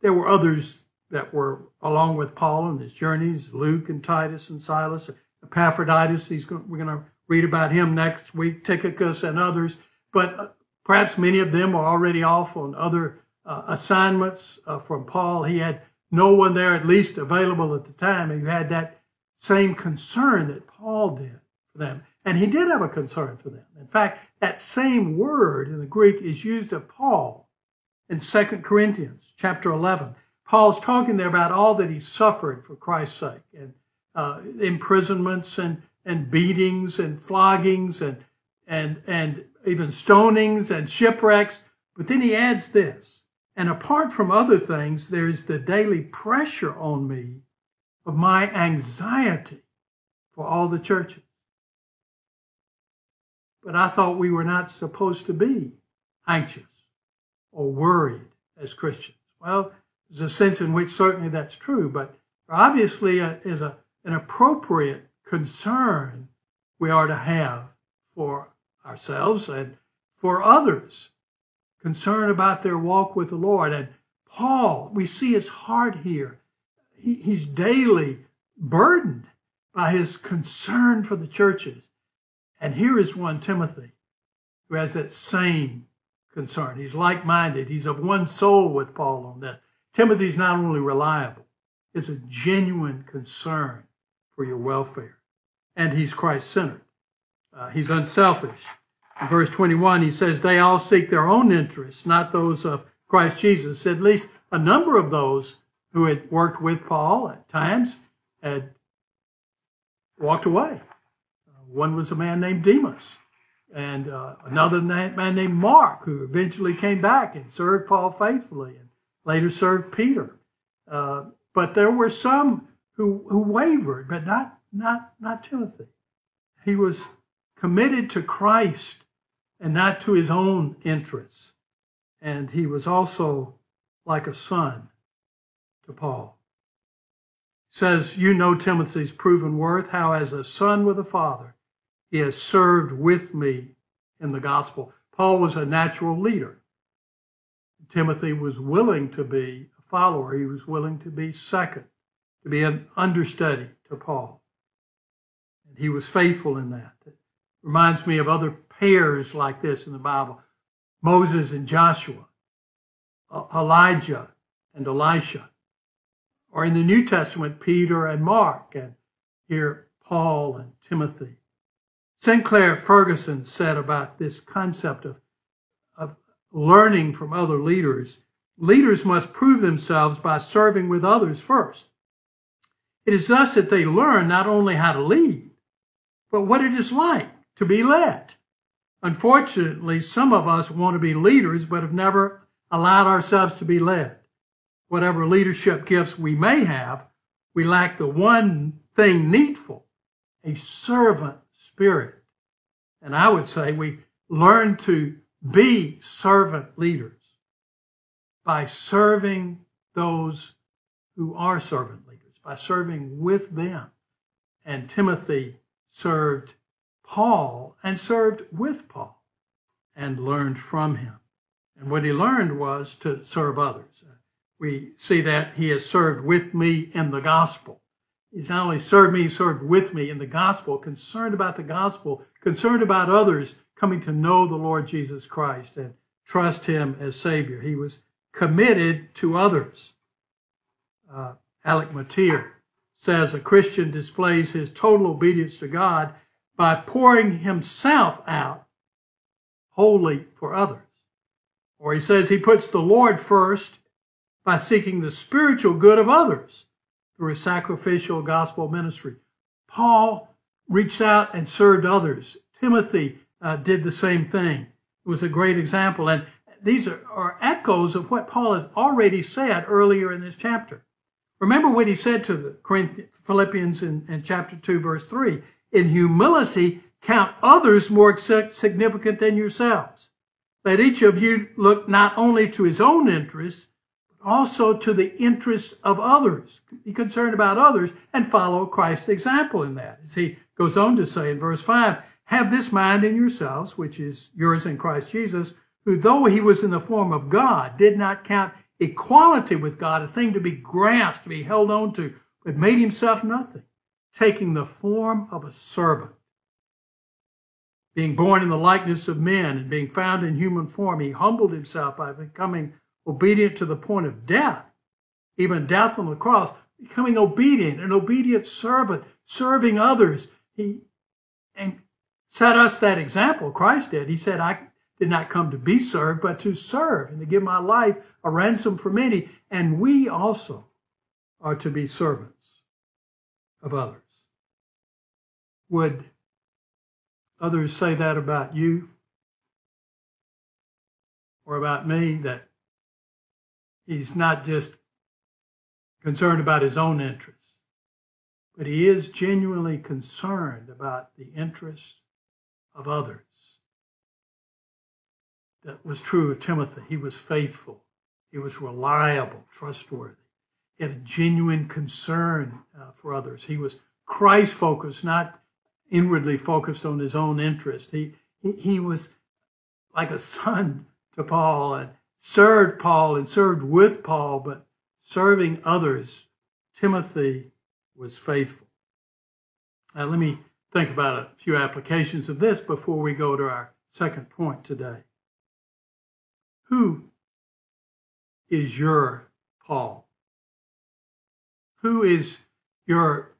There were others that were along with Paul on his journeys, Luke and Titus and Silas, Epaphroditus. We're going to read about him next week, Tychicus and others. But perhaps many of them are already off on other assignments from Paul. He had no one there at least available at the time who had that same concern that Paul did for them. And he did have a concern for them. In fact, that same word in the Greek is used of Paul in 2 Corinthians chapter 11. Paul's talking there about all that he suffered for Christ's sake, and imprisonments and beatings and floggings and even stonings and shipwrecks. But then he adds this, and apart from other things, there's the daily pressure on me of my anxiety for all the churches. But I thought we were not supposed to be anxious or worried as Christians. Well, there's a sense in which certainly that's true, but obviously is an appropriate concern we are to have for ourselves and for others. Concern about their walk with the Lord. And Paul, we see his heart here. He's daily burdened by his concern for the churches. And here is one, Timothy, who has that same concern. He's like-minded. He's of one soul with Paul on this. Timothy's not only reliable, it's a genuine concern for your welfare. And he's Christ-centered. He's unselfish. In verse 21, he says, they all seek their own interests, not those of Christ Jesus. At least a number of those who had worked with Paul at times had walked away. One was a man named Demas, and another man named Mark, who eventually came back and served Paul faithfully and later served Peter. But there were some who wavered, but not Timothy. He was committed to Christ and not to his own interests. And he was also like a son to Paul. It says, you know Timothy's proven worth, how as a son with a father, he has served with me in the gospel. Paul was a natural leader. Timothy was willing to be a follower. He was willing to be second, to be an understudy to Paul. And he was faithful in that. It reminds me of other pairs like this in the Bible. Moses and Joshua, Elijah and Elisha. Or in the New Testament, Peter and Mark, and here Paul and Timothy. Sinclair Ferguson said about this concept of learning from other leaders, leaders must prove themselves by serving with others first. It is thus that they learn not only how to lead, but what it is like to be led. Unfortunately, some of us want to be leaders, but have never allowed ourselves to be led. Whatever leadership gifts we may have, we lack the one thing needful, a servant spirit. And I would say we learn to be servant leaders by serving those who are servant leaders, by serving with them. And Timothy served Paul and served with Paul and learned from him. And what he learned was to serve others. We see that he has served with me in the gospel. He's not only served me, he served with me in the gospel, concerned about the gospel, concerned about others coming to know the Lord Jesus Christ and trust him as Savior. He was committed to others. Alec Motyer says a Christian displays his total obedience to God by pouring himself out wholly for others. Or he says he puts the Lord first by seeking the spiritual good of others through a sacrificial gospel ministry. Paul reached out and served others. Timothy did the same thing. It was a great example. And these are echoes of what Paul has already said earlier in this chapter. Remember what he said to the Philippians in chapter 2, verse 3. In humility, count others more significant than yourselves. Let each of you look not only to his own interests, but also to the interests of others. Be concerned about others and follow Christ's example in that. As he goes on to say in verse 5, have this mind in yourselves, which is yours in Christ Jesus, who though he was in the form of God, did not count equality with God a thing to be grasped, to be held on to, but made himself nothing, taking the form of a servant. Being born in the likeness of men and being found in human form, he humbled himself by becoming obedient to the point of death, even death on the cross, becoming obedient, an obedient servant, serving others. He and set us that example. Christ did. He said, I did not come to be served, but to serve and to give my life a ransom for many. And we also are to be servants of others. Would others say that about you or about me, that he's not just concerned about his own interests, but he is genuinely concerned about the interests of others? That was true of Timothy. He was faithful. He was reliable, trustworthy. He had a genuine concern for others. He was Christ-focused, not inwardly focused on his own interest. He was like a son to Paul and served with Paul, but serving others. Timothy was faithful. Now let me think about a few applications of this before we go to our second point today. Who is your Paul? Who is your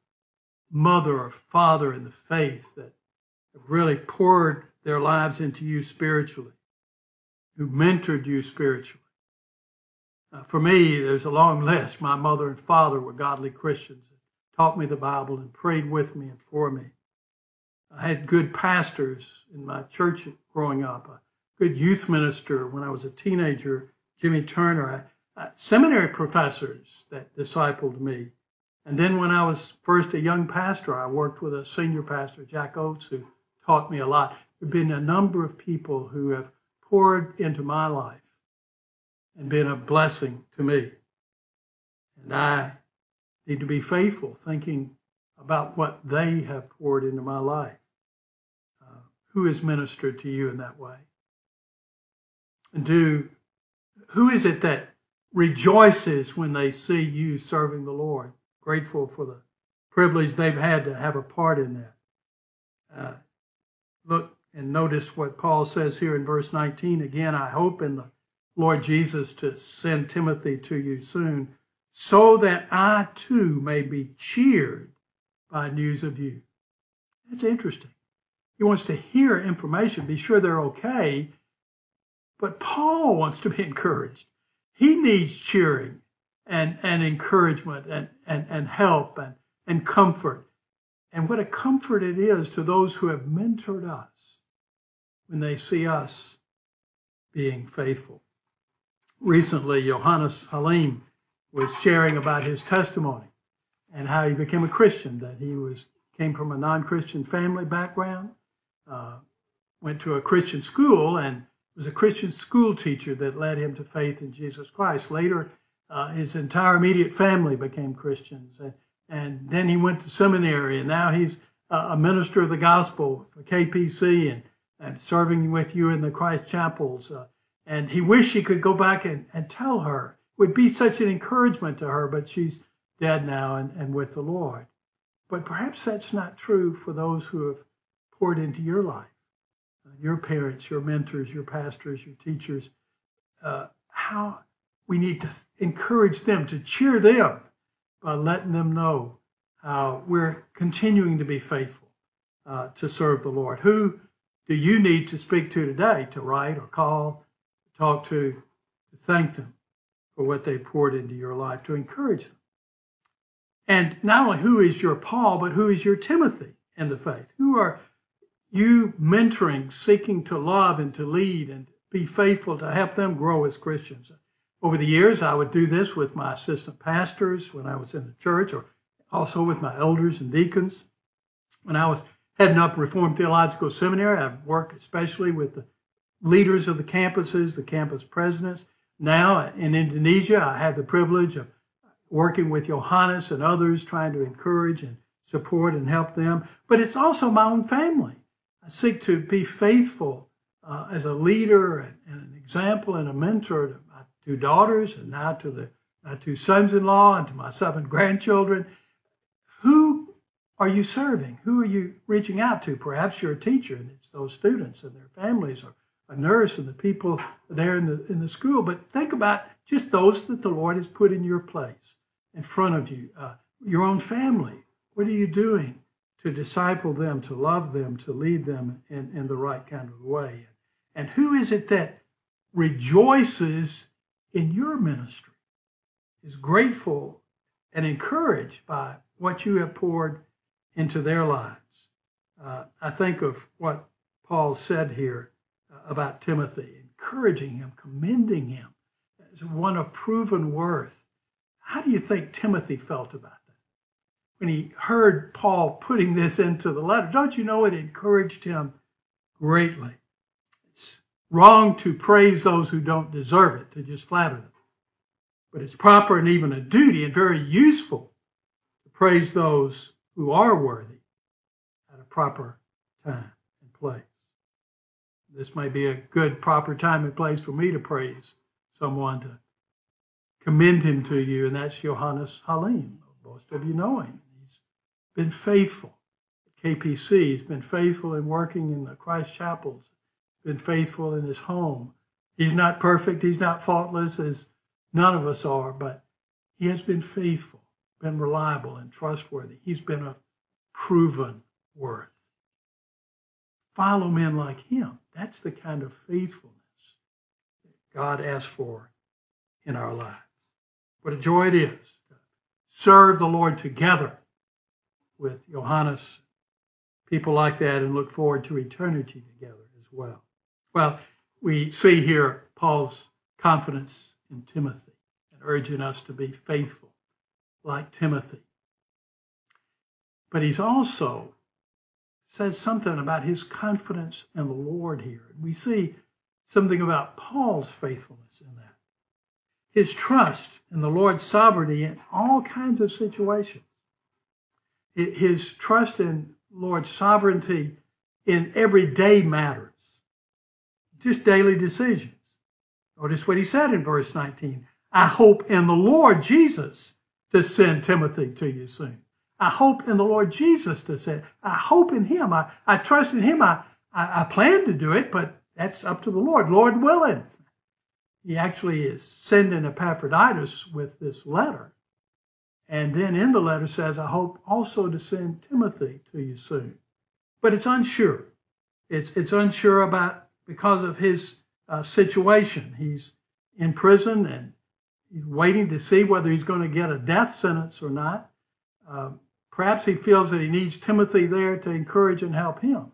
mother or father in the faith that have really poured their lives into you spiritually, who mentored you spiritually? For me, there's a long list. My mother and father were godly Christians, taught me the Bible and prayed with me and for me. I had good pastors in my church growing up, a good youth minister when I was a teenager, Jimmy Turner, seminary professors that discipled me. And then when I was first a young pastor, I worked with a senior pastor, Jack Oates, who taught me a lot. There have been a number of people who have poured into my life and been a blessing to me. And I need to be faithful, thinking about what they have poured into my life. Who has ministered to you in that way? And who is it that rejoices when they see you serving the Lord, grateful for the privilege they've had to have a part in that? Look and notice what Paul says here in verse 19. Again, I hope in the Lord Jesus to send Timothy to you soon, so that I too may be cheered by news of you. That's interesting. He wants to hear information, be sure they're okay, but Paul wants to be encouraged. He needs cheering and encouragement and help and and comfort. And what a comfort it is to those who have mentored us when they see us being faithful. Recently, Johannes Halim was sharing about his testimony and how he became a Christian, that he came from a non-Christian family background, went to a Christian school, and was a Christian school teacher that led him to faith in Jesus Christ. Later, his entire immediate family became Christians. And then he went to seminary, and now he's a minister of the gospel for KPC and serving with you in the Christ chapels. And he wished he could go back and tell her. It would be such an encouragement to her, but she's dead now and with the Lord. But perhaps that's not true for those who have poured into your life. Your parents, your mentors, your pastors, your teachers, how we need to encourage them, to cheer them by letting them know how we're continuing to be faithful to serve the Lord. Who do you need to speak to today, to write or call, to talk to thank them for what they poured into your life, to encourage them? And not only who is your Paul, but who is your Timothy in the faith? Who are you mentoring, seeking to love and to lead and be faithful to help them grow as Christians? Over the years, I would do this with my assistant pastors when I was in the church, or also with my elders and deacons. When I was heading up Reformed Theological Seminary, I worked especially with the leaders of the campuses, the campus presidents. Now in Indonesia, I had the privilege of working with Johannes and others, trying to encourage and support and help them. But it's also my own family. I seek to be faithful as a leader and an example and a mentor to my 2 daughters, and now to my 2 sons-in-law and to my 7 grandchildren. Who are you serving? Who are you reaching out to? Perhaps you're a teacher, and it's those students and their families, or a nurse and the people there in the school. But think about just those that the Lord has put in your place, in front of you, your own family. What are you doing to disciple them, to love them, to lead them in the right kind of way? And who is it that rejoices in your ministry, is grateful and encouraged by what you have poured into their lives? I think of what Paul said here about Timothy, encouraging him, commending him as one of proven worth. How do you think Timothy felt about that? When he heard Paul putting this into the letter, don't you know it encouraged him greatly? It's wrong to praise those who don't deserve it, to just flatter them. But it's proper and even a duty and very useful to praise those who are worthy at a proper time and place. This may be a good, proper time and place for me to praise someone, to commend him to you, and that's Johannes Halim. Most of you know him. He's been faithful at KPC. He's been faithful in working in the Christ chapels. He's been faithful in his home. He's not perfect. He's not faultless, as none of us are, but he has been faithful, been reliable and trustworthy. He's been of proven worth. Follow men like him. That's the kind of faithfulness that God asks for in our lives. What a joy it is to serve the Lord together with Johannes, people like that, and look forward to eternity together as well. Well, we see here Paul's confidence in Timothy and urging us to be faithful like Timothy. But he's also says something about his confidence in the Lord here. We see something about Paul's faithfulness in that. His trust in the Lord's sovereignty in all kinds of situations. His trust in Lord's sovereignty in everyday matters, just daily decisions. Notice what he said in verse 19. I hope in the Lord Jesus to send Timothy to you soon. I hope in the Lord Jesus to send. I hope in him. I trust in him. I plan to do it, but that's up to the Lord. Lord willing. He actually is sending Epaphroditus with this letter. And then in the letter says, I hope also to send Timothy to you soon. But it's unsure. It's unsure about because of his situation. He's in prison and he's waiting to see whether he's going to get a death sentence or not. perhaps he feels that he needs Timothy there to encourage and help him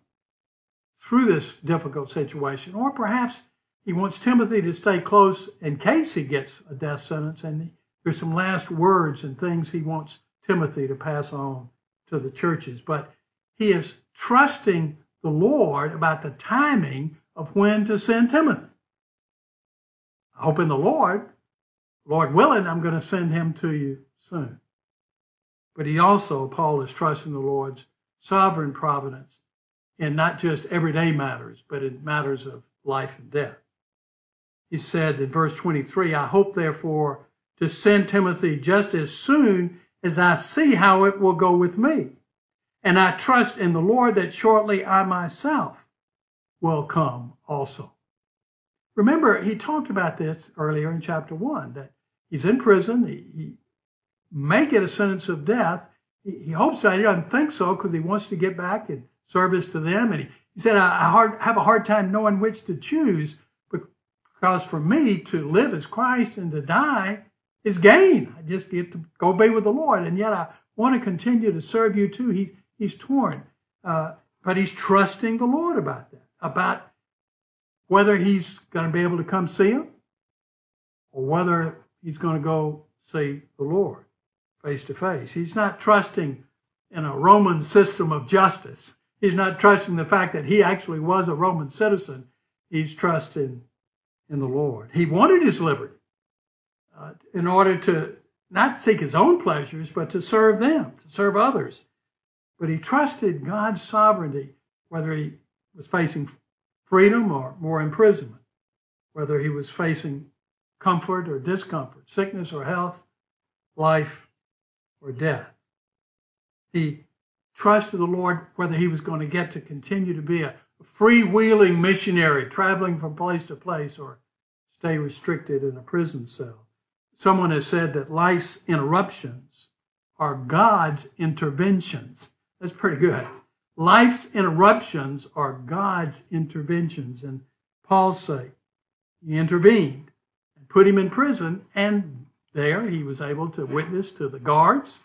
through this difficult situation. Or perhaps he wants Timothy to stay close in case he gets a death sentence, and there's some last words and things he wants Timothy to pass on to the churches. But he is trusting the Lord about the timing of when to send Timothy. I hope in the Lord willing, I'm going to send him to you soon. But Paul is trusting the Lord's sovereign providence in not just everyday matters, but in matters of life and death. He said in verse 23, I hope therefore to send Timothy just as soon as I see how it will go with me. And I trust in the Lord that shortly I myself will come also. Remember, he talked about this earlier in chapter 1, that he's in prison. He may get a sentence of death. He hopes that. He doesn't think so because he wants to get back in service to them. And he said, I have a hard time knowing which to choose, because for me to live as Christ and to die is gain. I just get to go be with the Lord. And yet I want to continue to serve you too. He's torn. But he's trusting the Lord about that, about whether he's going to be able to come see him or whether he's going to go see the Lord face to face. He's not trusting in a Roman system of justice. He's not trusting the fact that he actually was a Roman citizen. He's trusting in the Lord. He wanted his liberty in order to not seek his own pleasures, but to serve them, to serve others. But he trusted God's sovereignty, whether he was facing freedom or more imprisonment, whether he was facing comfort or discomfort, sickness or health, life or death. He trusted the Lord whether he was going to get to continue to be a freewheeling missionary traveling from place to place or stay restricted in a prison cell. Someone has said that life's interruptions are God's interventions. That's pretty good. Life's interruptions are God's interventions. And Paul's sake, he intervened and put him in prison, and there he was able to witness to the guards,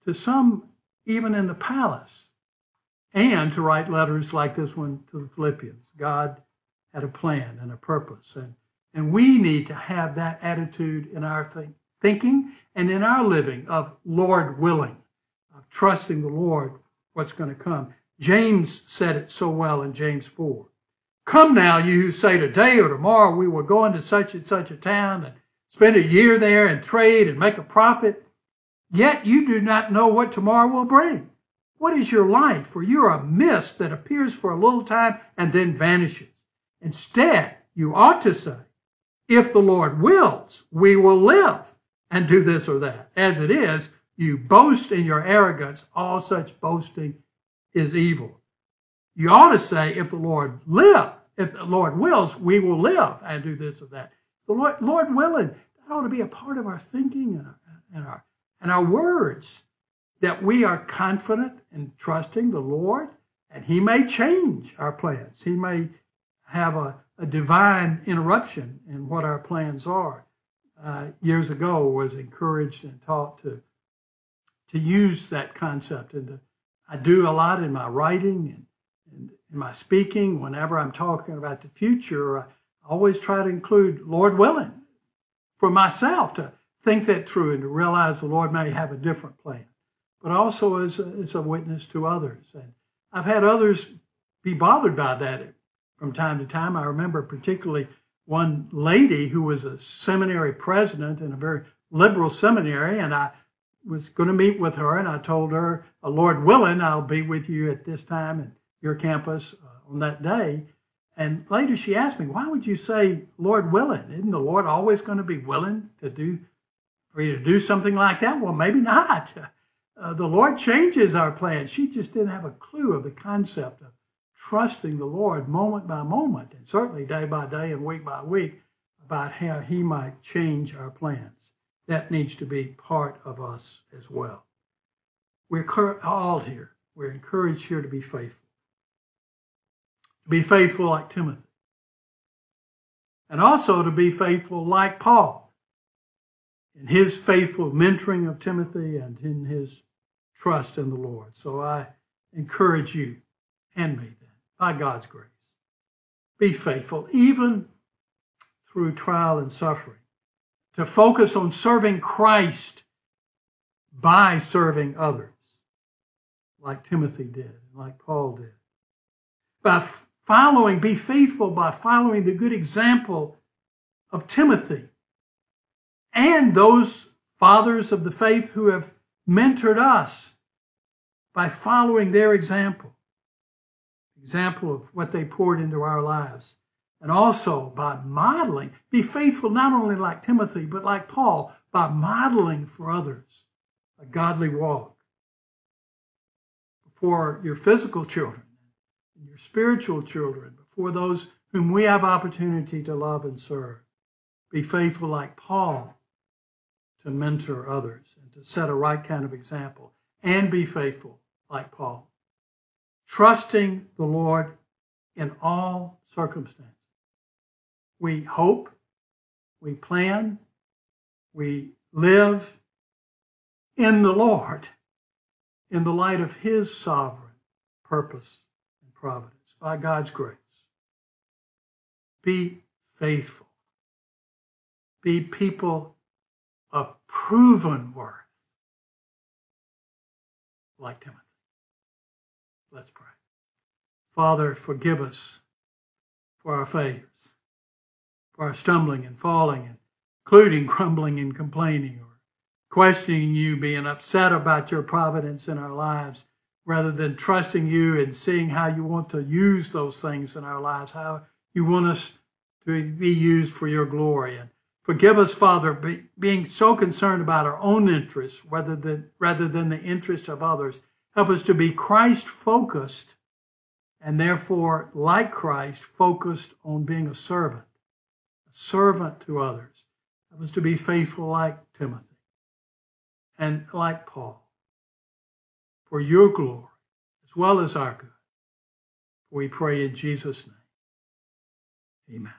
to some even in the palace, and to write letters like this one to the Philippians. God had a plan and a purpose. And we need to have that attitude in our thinking and in our living of Lord willing, of trusting the Lord what's going to come. James said it so well in James 4. Come now, you who say today or tomorrow we will go into such and such a town and spend a year there and trade and make a profit. Yet you do not know what tomorrow will bring. What is your life? For you are a mist that appears for a little time and then vanishes. Instead, you ought to say, if the Lord wills, we will live and do this or that. As it is, you boast in your arrogance. All such boasting is evil. You ought to say, if the Lord wills, we will live and do this or that. The Lord willing, that ought to be a part of our thinking and our words, that we are confident in trusting the Lord, and he may change our plans. He may have a divine interruption in what our plans are. Years ago, was encouraged and taught to use that concept. And I do a lot in my writing and in my speaking. Whenever I'm talking about the future, I always try to include Lord willing for myself, to think that through and to realize the Lord may have a different plan, but also as a witness to others. And I've had others be bothered by that from time to time. I remember particularly one lady who was a seminary president in a very liberal seminary, and I was going to meet with her, and I told her, Lord willing, I'll be with you at this time at your campus on that day. And later she asked me, why would you say Lord willing? Isn't the Lord always going to be willing for you to do something like that? Well, maybe not. The Lord changes our plans. She just didn't have a clue of the concept of trusting the Lord moment by moment, and certainly day by day and week by week, about how he might change our plans. That needs to be part of us as well. We're called here. We're encouraged here to be faithful. To be faithful like Timothy. And also to be faithful like Paul, in his faithful mentoring of Timothy and in his trust in the Lord. So I encourage you and me then, by God's grace, be faithful, even through trial and suffering, to focus on serving Christ by serving others, like Timothy did, like Paul did. Be faithful by following the good example of Timothy and those fathers of the faith who have mentored us, by following their example of what they poured into our lives. And also by modeling, be faithful not only like Timothy, but like Paul, by modeling for others a godly walk. Before your physical children, your spiritual children, before those whom we have opportunity to love and serve. Be faithful like Paul to mentor others and to set a right kind of example. And be faithful like Paul, trusting the Lord in all circumstances. We hope, we plan, we live in the Lord in the light of his sovereign purpose and providence, by God's grace. Be faithful. Be people of proven worth, like Timothy. Let's pray. Father, forgive us for our failures, for our stumbling and falling, including grumbling and complaining, or questioning you, being upset about your providence in our lives, rather than trusting you and seeing how you want to use those things in our lives, how you want us to be used for your glory. And forgive us, Father, being so concerned about our own interests rather than the interests of others. Help us to be Christ-focused and therefore, like Christ, focused on being a servant to others. Help us to be faithful like Timothy and like Paul, for your glory as well as our good. We pray in Jesus' name. Amen.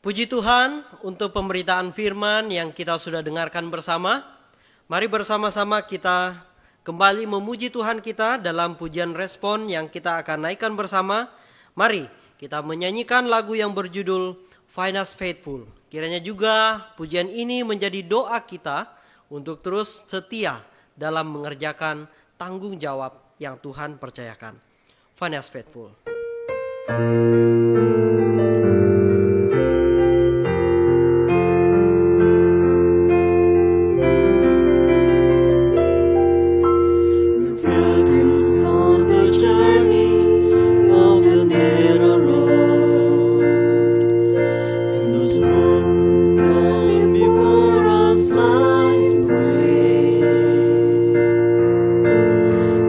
Puji Tuhan untuk pemberitaan firman yang kita sudah dengarkan bersama. Mari bersama-sama kita kembali memuji Tuhan kita dalam pujian respon yang kita akan naikkan bersama. Mari kita menyanyikan lagu yang berjudul Find Us Faithful. Kiranya juga pujian ini menjadi doa kita untuk terus setia dalam mengerjakan tanggung jawab yang Tuhan percayakan. Find Us Faithful.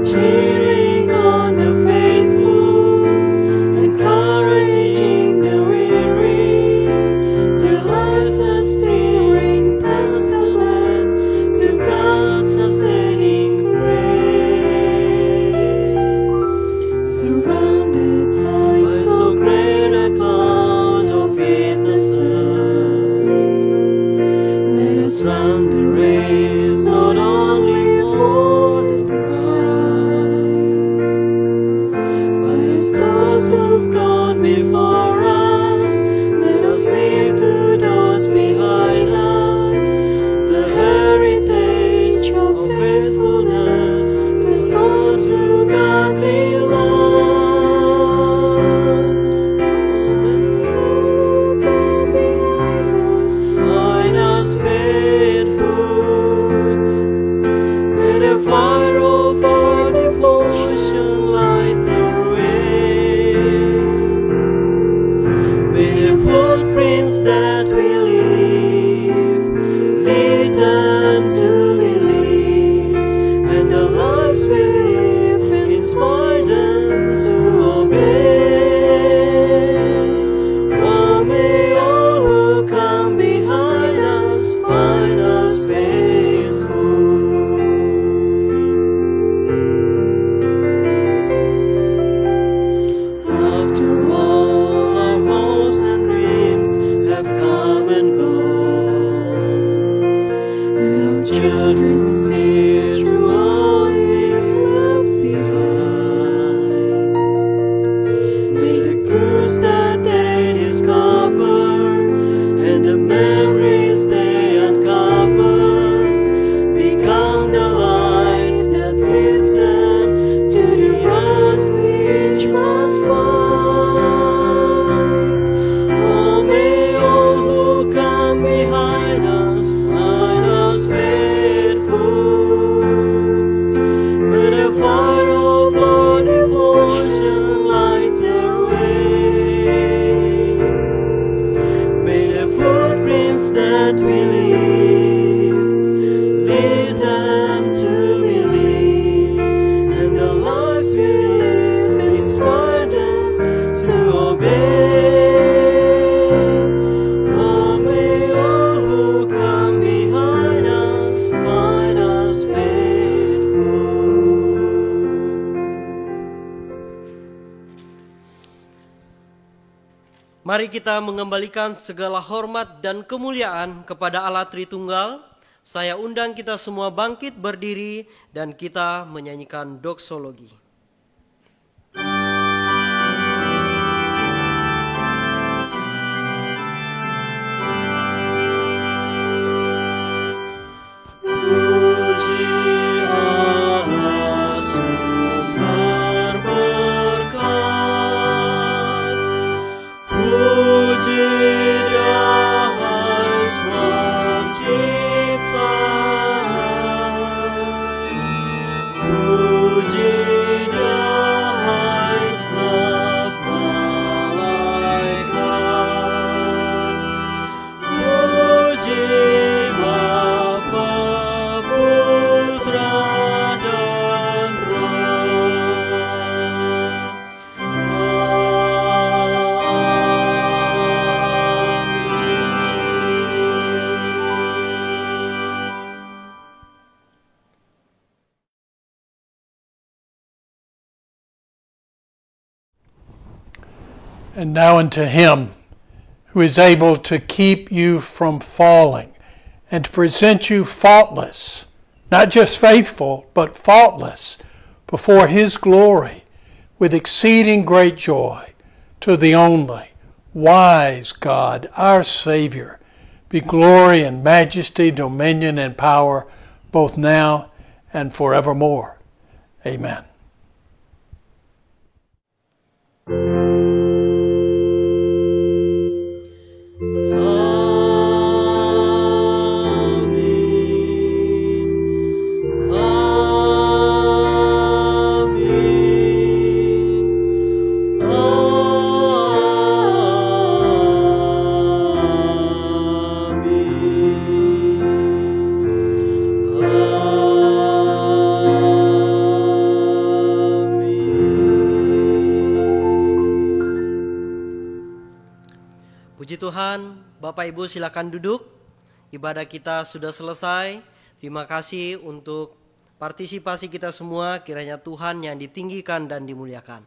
Cheering on the faithful come Mari kita mengembalikan segala hormat dan kemuliaan kepada Allah Tritunggal. Saya undang kita semua bangkit berdiri dan kita menyanyikan doksologi. And now unto him who is able to keep you from falling and to present you faultless, not just faithful, but faultless, before his glory with exceeding great joy, to the only wise God, our Savior, be glory and majesty, dominion and power, both now and forevermore. Amen. Puji Tuhan, Bapak Ibu silakan duduk. Ibadah kita sudah selesai. Terima kasih untuk partisipasi kita semua. Kiranya Tuhan yang ditinggikan dan dimuliakan.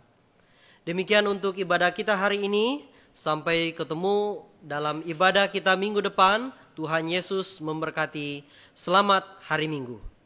Demikian untuk ibadah kita hari ini. Sampai ketemu dalam ibadah kita minggu depan. Tuhan Yesus memberkati. Selamat hari Minggu.